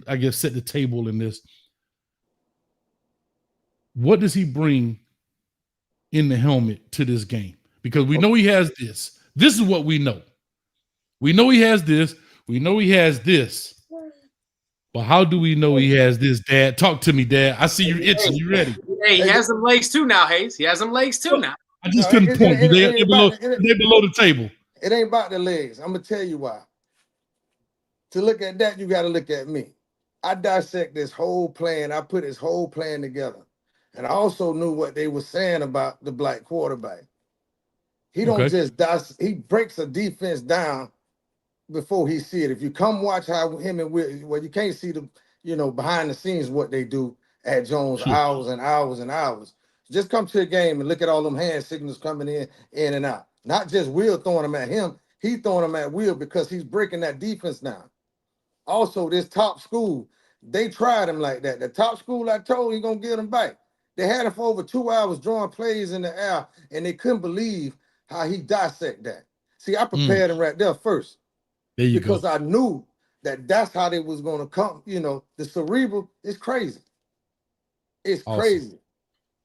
I guess, set the table in this. What does he bring in the helmet to this game? Because we know he has this. This is what we know. We know he has this. We know he has this. But how do we know he has this, Dad? Talk to me, Dad. I see you itching. You ready? Hey, he has some legs too now, Hayes. He has some legs too now. I just couldn't point. They're below the table. It ain't about the legs. I'm going to tell you why. To look at that, you got to look at me. I dissect this whole plan. I put his whole plan together. And I also knew what they were saying about the black quarterback. He don't he breaks a defense down before he see it. If you come watch how him and you can't see the, behind the scenes what they do at Jones hours and hours and hours. Just come to the game and look at all them hand signals coming in and out. Not just Will throwing them at him. He throwing them at Will because he's breaking that defense down. Also, this top school, they tried him like that. The top school I told he's going to get him back. They had him for over 2 hours drawing plays in the air, and they couldn't believe how he dissect that. See, I prepared him right there first. There you because go. I knew that that's how they was going to come. You know, the cerebral is crazy. It's Awesome. crazy.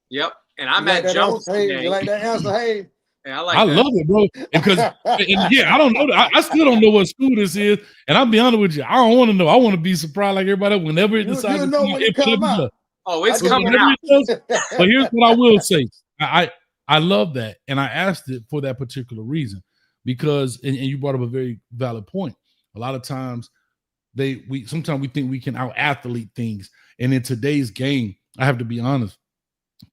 Yep. And I'm You like at that Jones answer? Hey, today. you like that answer? Hey. Yeah, I like I that. love it, bro. Because and yeah, I don't know. I still don't know what school this is, and I'll be honest with you. I don't want to know. I want to be surprised like everybody else whenever it decides to know come when out. it come out. Oh, it's I coming Whenever out. it does. But here's what I will say. I love that, and I asked it for that particular reason because, and you brought up a very valid point. A lot of times, sometimes we think we can out athlete things, and in today's game, I have to be honest.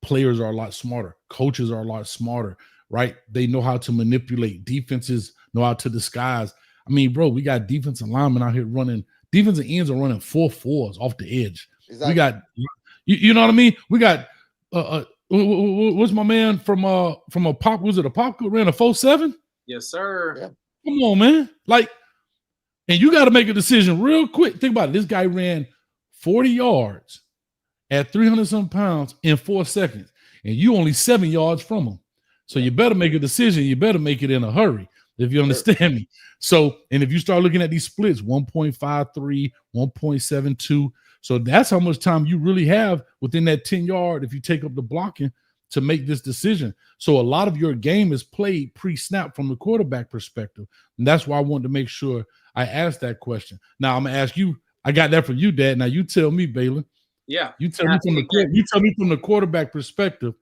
Players are a lot smarter. Coaches are a lot smarter, right? They know how to manipulate. Defenses know how to disguise. I mean, bro, we got defensive linemen out here running. Defensive ends are running 4.4s off the edge. Exactly. We got, you know what I mean? We got, what's my man from a pop? Was it a pop? Ran a 4.7? Yes, sir. Yeah. Come on, man. Like, and you got to make a decision real quick. Think about it. This guy ran 40 yards at 300-some pounds in 4 seconds, and you only 7 yards from him. So you better make a decision. You better make it in a hurry, if you understand me. So, and if you start looking at these splits, 1.53, 1.72, so that's how much time you really have within that 10-yard if you take up the blocking to make this decision. So a lot of your game is played pre-snap from the quarterback perspective, and that's why I wanted to make sure I asked that question. Now, I'm going to ask you, I got that from you, Dad. Now, you tell me, Balin. Yeah. You tell me from the quarterback perspective,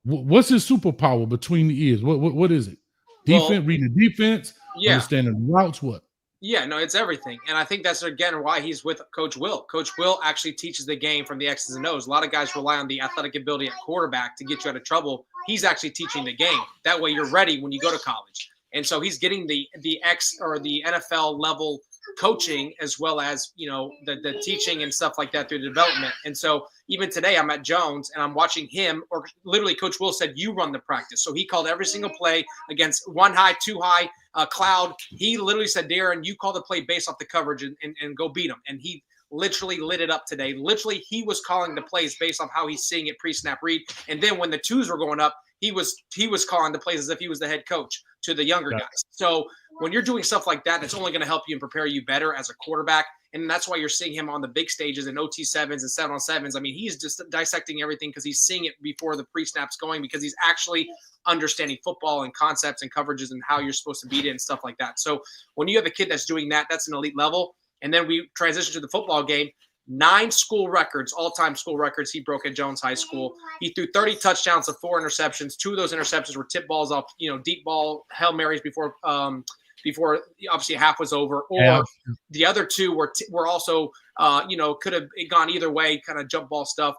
what's his superpower between the ears? What is it? Defense, reading the defense, understanding the routes, what? Yeah, no, it's everything. And I think that's, again, why he's with Coach Will. Coach Will actually teaches the game from the X's and O's. A lot of guys rely on the athletic ability at quarterback to get you out of trouble. He's actually teaching the game. That way you're ready when you go to college. And so he's getting the X or the NFL level coaching as well as, you know, the teaching and stuff like that through the development. And so even today I'm at Jones and I'm watching him, or literally Coach Will said, you run the practice. So he called every single play against 1 high, 2 high, cloud. He literally said, Dereon, you call the play based off the coverage and go beat him. And he literally lit it up today. Literally, he was calling the plays based on how he's seeing it pre-snap read. And then when the twos were going up, he was calling the plays as if he was the head coach to the younger guys. So when you're doing stuff like that, that's only going to help you and prepare you better as a quarterback. And that's why you're seeing him on the big stages and OT7s and 7-on-7s. I mean, he's just dissecting everything because he's seeing it before the pre-snaps going, because he's actually understanding football and concepts and coverages and how you're supposed to beat it and stuff like that. So when you have a kid that's doing that, that's an elite level. And then we transition to the football game. 9 school records, all-time school records he broke at Jones High School. He threw 30 touchdowns to 4 interceptions. 2 of those interceptions were tip balls off, deep ball Hail Marys before obviously half was over. Or the other 2 were also, could have gone either way, kind of jump ball stuff.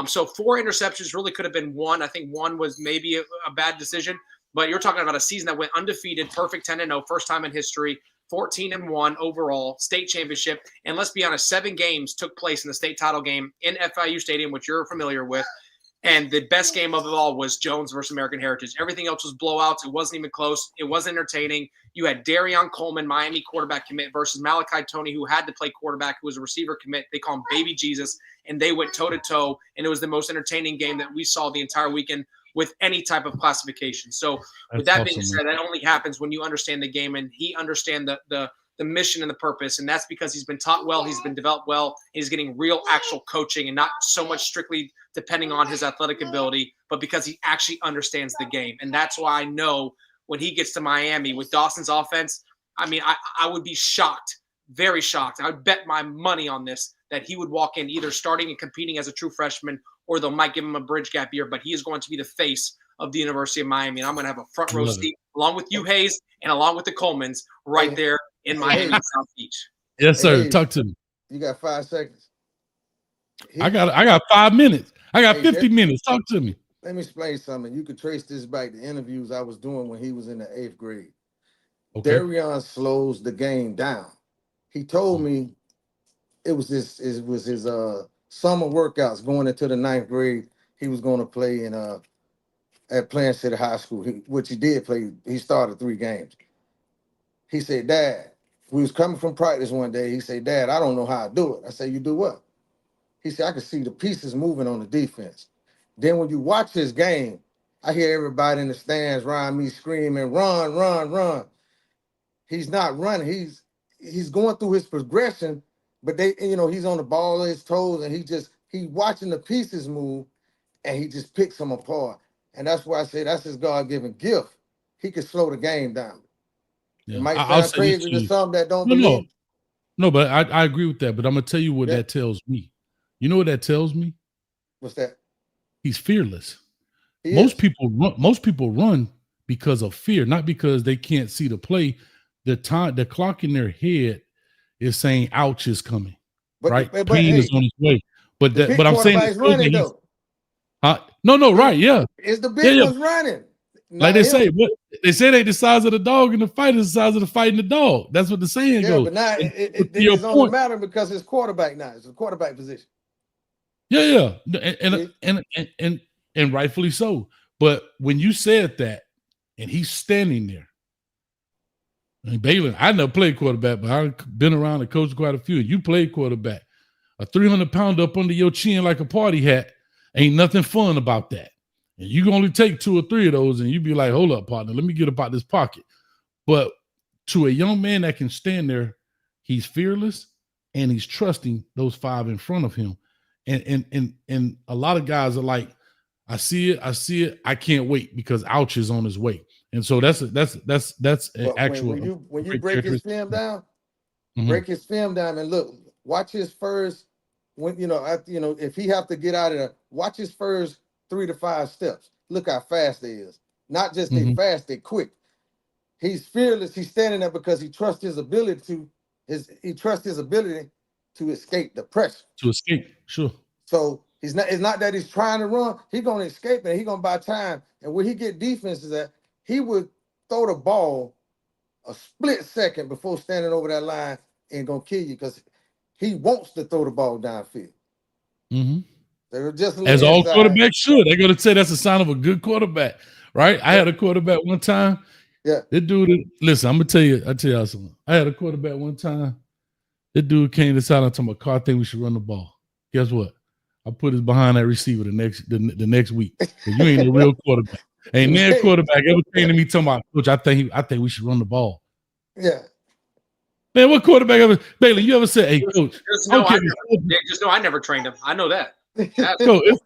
So 4 interceptions really could have been 1. I think 1 was maybe a bad decision. But you're talking about a season that went undefeated, perfect 10-0, first time in history. 14-1 overall, state championship. And let's be honest, 7 games took place in the state title game in FIU Stadium, which you're familiar with. And the best game of it all was Jones versus American Heritage. Everything else was blowouts. It wasn't even close. It wasn't entertaining. You had Dereon Coleman, Miami quarterback commit, versus Malachi Tony, who had to play quarterback, who was a receiver commit. They call him Baby Jesus. And they went toe-to-toe. And it was the most entertaining game that we saw the entire weekend with any type of classification. So with that being said, that only happens when you understand the game, and he understands the mission and the purpose. And that's because he's been taught well, he's been developed well, and he's getting real actual coaching, and not so much strictly depending on his athletic ability, but because he actually understands the game. And that's why I know when he gets to Miami with Dawson's offense, I mean, I would be shocked, very shocked. I would bet my money on this, that he would walk in either starting and competing as a true freshman, or they might give him a bridge gap year, but he is going to be the face of the University of Miami. And I'm going to have a front row seat along with you, Hayes, and along with the Colemans right there in Miami, South Beach. Yes, sir. Hey, talk to me. You got 5 seconds. I got 5 minutes. I got 50 minutes. Talk to me. Let me explain something. You could trace this back to interviews I was doing when he was in the 8th grade. Okay. Dereon slows the game down. He told me it was his summer workouts going into the 9th grade. He was going to play in at Plant City High School, which he did play. He started 3 games. He said, Dad, we was coming from practice one day. He said, Dad, I don't know how to do it. I said, you do what? He said, I could see the pieces moving on the defense. Then when you watch his game, I hear everybody in the stands around me screaming, run, run, run. He's not running. He's going through his progression, but he's on the ball of his toes, and he's watching the pieces move, and he just picks them apart. And that's why I say that's his God-given gift. He can slow the game down. Yeah. It might I'll sound say crazy to some that don't believe. No, but I agree with that. But I'm gonna tell you what that tells me. You know what that tells me? What's that? He's fearless. Most people run because of fear, not because they can't see the play. The clock in their head is saying ouch is coming. Right? Pain is on its way. But I'm saying it's running though. No, right, yeah. It's the big ones running. Like they say, they the size of the dog and the fight is the size of the fighting the dog. That's what the saying goes. But now it's only matter because it's quarterback now. It's a quarterback position. Yeah. And rightfully so. But when you said that, and he's standing there, and Balin, I never played quarterback, but I've been around and coached quite a few. You played quarterback. A 300-pounder up under your chin like a party hat, ain't nothing fun about that. And you can only take 2 or 3 of those, and you be like, hold up, partner, let me get up out this pocket. But to a young man that can stand there, he's fearless, and he's trusting those 5 in front of him. And a lot of guys are like, I see it, I can't wait because ouch is on his way. And so that's an actual. When you break his film down, break his film down and look, watch his first. If he have to get out of there, watch his first 3 to 5 steps. Look how fast they is. Not just they fast, they quick. He's fearless. He's standing there because he trusts his ability to escape the pressure. To escape, sure. So it's not that he's trying to run. He's gonna escape and he's gonna buy time. And where he get defenses at, he would throw the ball a split second before standing over that line and gonna kill you because he wants to throw the ball downfield. They're just as all quarterbacks should. They're gonna say that's a sign of a good quarterback, right? I had a quarterback one time. Yeah. This dude, listen, I'll tell y'all something. I had a quarterback one time. This dude came to side and told me, Carr, I think we should run the ball. Guess what? I put his behind that receiver the next week. You ain't a real quarterback. Ain't no quarterback ever came to me talking about, Coach, I think we should run the ball. Yeah. Man, what quarterback ever, Bailey, you ever said, hey, Coach? Just know I never trained him. I know that. Coach, it's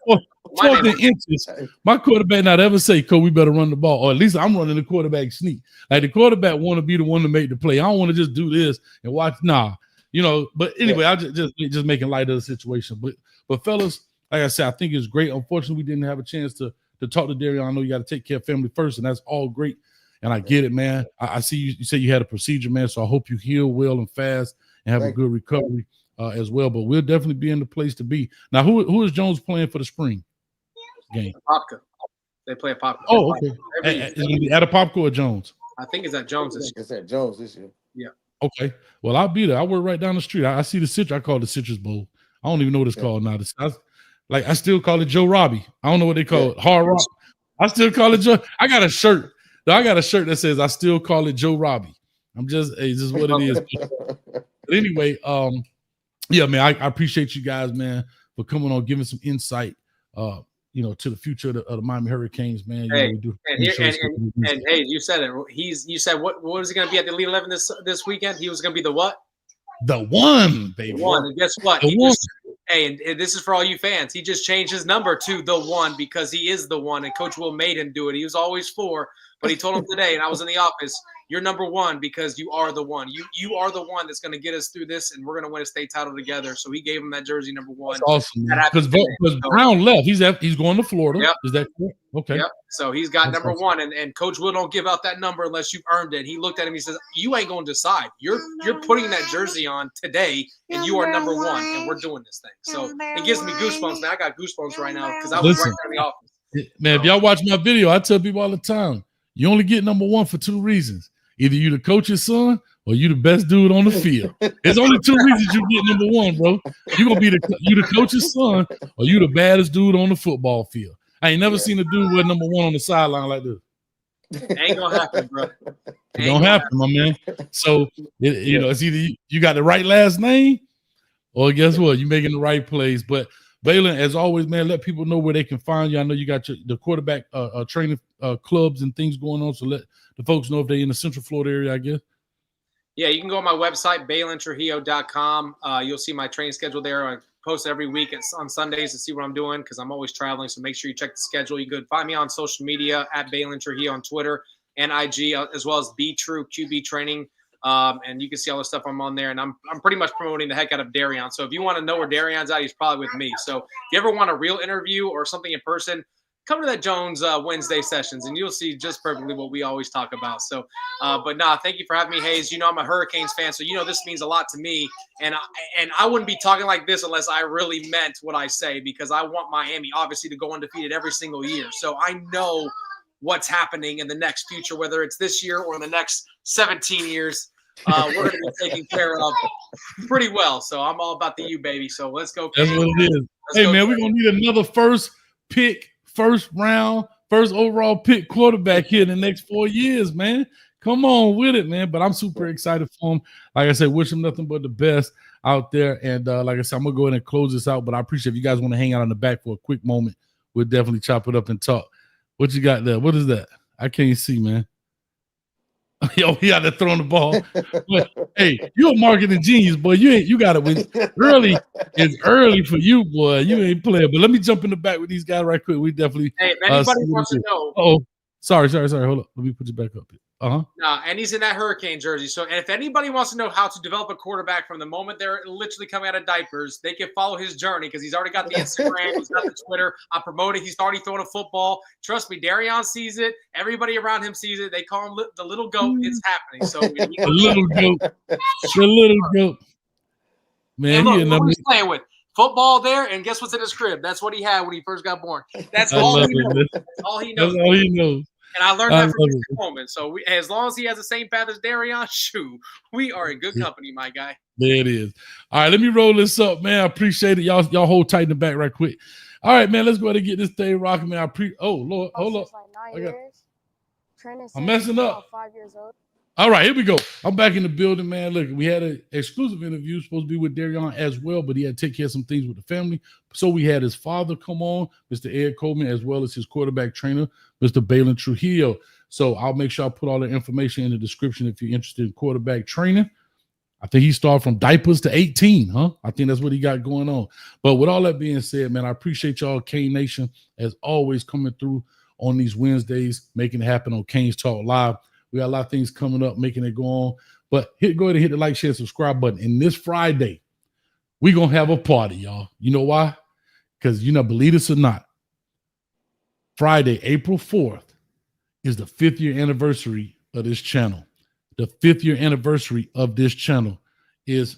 4th inches. My quarterback not ever say, Coach, we better run the ball. Or at least I'm running the quarterback sneak. Like the quarterback want to be the one to make the play. I don't want to just do this and watch. Nah. But anyway, I just making light of the situation. But fellas, like I said, I think it's great. Unfortunately, we didn't have a chance to talk to Dereon. I know you got to take care of family first, and that's all great. And I get it, man. I see you said you had a procedure, man. So I hope you heal well and fast and have a good recovery as well. But we'll definitely be in the place to be. Now, who is Jones playing for the spring game? Popka. They play at Popka. Oh, okay. Is it going to be at a Popka or Jones? I think it's at Jones this year. It's at Jones this year. Yeah. Okay. Well, I'll be there. I work right down the street. I see the citrus. I call it the Citrus Bowl. I don't even know what it's called now. I still call it Joe Robbie. I don't know what they call it. Hard Rock. I still call it Joe. I got a shirt. I got a shirt that says I still call it Joe Robbie. This is what it is. But anyway, yeah, man, I appreciate you guys, man, for coming on, giving some insight, to the future of the Miami Hurricanes, man. Hey, and hey, you said it. You said what was he going to be at the Elite 11 this weekend? He was going to be the what? The one, baby. The one. And guess what? And this is for all you fans. He just changed his number to the one because he is the one, and Coach Will made him do it. He was always 4, but he told him today, and I was in the office, you're number 1 because you are the one. You are the one that's going to get us through this, and we're going to win a state title together. So he gave him that jersey number 1. That's awesome. Because Brown left. He's going to Florida. Yep. Is that correct? Okay. Yep. So he's got number 1, and Coach Will don't give out that number unless you've earned it. He looked at him. He says, "You ain't going to decide. You're putting that jersey on today, and you are number 1, and we're doing this thing." So it gives me goosebumps, man. I got goosebumps right now because I was right there in the office. Man, if y'all watch my video, I tell people all the time, you only get number 1 for 2 reasons. Either you the coach's son or you the best dude on the field. There's only 2 reasons you get number 1, bro. You gonna be the coach's son or you the baddest dude on the football field. I ain't never seen a dude with number 1 on the sideline like this. Ain't gonna happen, bro. It don't happen, my man. So it's either you got the right last name Well, guess what? You're making the right plays. But Balin, as always, man, let people know where they can find you. I know you got the quarterback training clubs and things going on. So let the folks know if they're in the Central Florida area, I guess. Yeah, you can go on my website, balintrujillo.com. You'll see my training schedule there. I post every week on Sundays to see what I'm doing because I'm always traveling. So make sure you check the schedule. You can find me on social media at Balin Trujillo on Twitter and IG, as well as Be True QB Training. And you can see all the stuff I'm on there. And I'm pretty much promoting the heck out of Dereon. So if you want to know where Dereon's at, he's probably with me. So if you ever want a real interview or something in person, come to that Jones Wednesday sessions, and you'll see just perfectly what we always talk about. So, but nah, thank you for having me, Hayes. You know I'm a Hurricanes fan, so you know this means a lot to me. And I wouldn't be talking like this unless I really meant what I say, because I want Miami obviously to go undefeated every single year. So I know what's happening in the next future, whether it's this year or in the next 17 years. We're going to be taken care of pretty well. So I'm all about the U, baby. So let's go. That's what it is. Hey, man, we're going to need another first round, first overall pick quarterback here in the next 4 years, man. Come on with it, man. But I'm super excited for him. Like I said, wish him nothing but the best out there. And like I said, I'm going to go ahead and close this out. But I appreciate if you guys want to hang out in the back for a quick moment. We'll definitely chop it up and talk. What you got there? What is that? I can't see, man. Yo, he out there throwing the ball. But hey, you're a marketing genius, boy. You got it when early. It's early for you, boy. You ain't playing. But let me jump in the back with these guys right quick. We definitely. Hey, if anybody wants to know. Oh, sorry. Hold up. Let me put you back up here. Nah, and he's in that Hurricane jersey. So, and if anybody wants to know how to develop a quarterback from the moment they're literally coming out of diapers, they can follow his journey because he's already got the Instagram, he's got the Twitter. I'm promoting. He's already throwing a football. Trust me, Dereon sees it. Everybody around him sees it. They call him the little goat. It's happening. So, the little goat. The little goat. Man, look, who he's playing with. Football there, and guess what's in his crib? That's what he had when he first got born. That's all he knows. That's all he knows. That's all he knows. And I learned that from Mr. Coleman. So as long as he has the same path as Dereon, shoot, we are in good company, my guy. There it is. All right, let me roll this up, man. I appreciate it. Y'all hold tight in the back right quick. All right, man, let's go ahead and get this thing rocking, man. Oh, Lord, hold up. Like 9 years. Training I'm messing up. 5 years old. All right, here we go. I'm back in the building, man. Look, we had an exclusive interview supposed to be with Dereon as well, but he had to take care of some things with the family. So we had his father come on, Mr. Dereon Coleman, as well as his quarterback trainer, Mr. Balin Trujillo. So I'll make sure I put all the information in the description if you're interested in quarterback training. I think he started from diapers to 18, huh? I think that's what he got going on. But with all that being said, man, I appreciate y'all, Cane Nation, as always, coming through on these Wednesdays, making it happen on Canes Talk Live. We got a lot of things coming up, making it go on. But go ahead and hit the like, share, subscribe button. And this Friday, we're going to have a party, y'all. You know why? Because, believe this or not, Friday, April 4th, is the 5th year anniversary of this channel. The 5th year anniversary of this channel is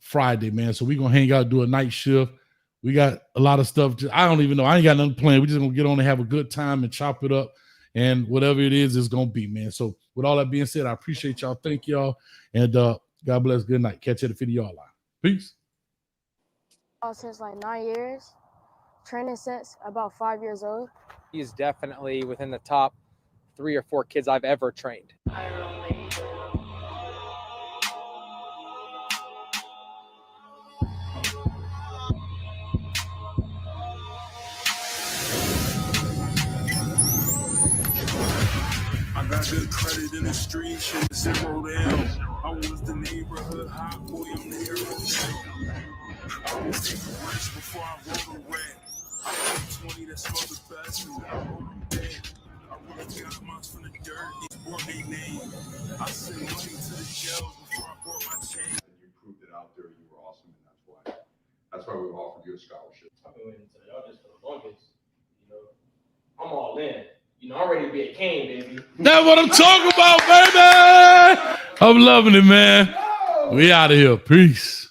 Friday, man. So we're going to hang out, do a night shift. We got a lot of stuff. I don't even know. I ain't got nothing planned. We're just going to get on and have a good time and chop it up. And whatever it is, it's going to be, man. So with all that being said, I appreciate y'all. Thank y'all. And God bless. Good night. Catch you at the video live. Peace. Since like 9 years. Training since about 5 years old. He's definitely within the top 3 or 4 kids I've ever trained. I got good credit in the street, shit, 0 down. I was the neighborhood hot boy, I'm the hero now. I was taking rich before I wrote a rap. I got 20 that smell the best, and I wrote them dead. I really got mines from the dirt, these brought their name. I sent money to the jails before I brought my chain. You proved it out there, you were awesome, and that's why we offered you a scholarship. I've been waiting to tell y'all this for the longest. I'm all in. I'm ready to be a Cane, baby. That's what I'm talking about, baby. I'm loving it, man. We out of here. Peace.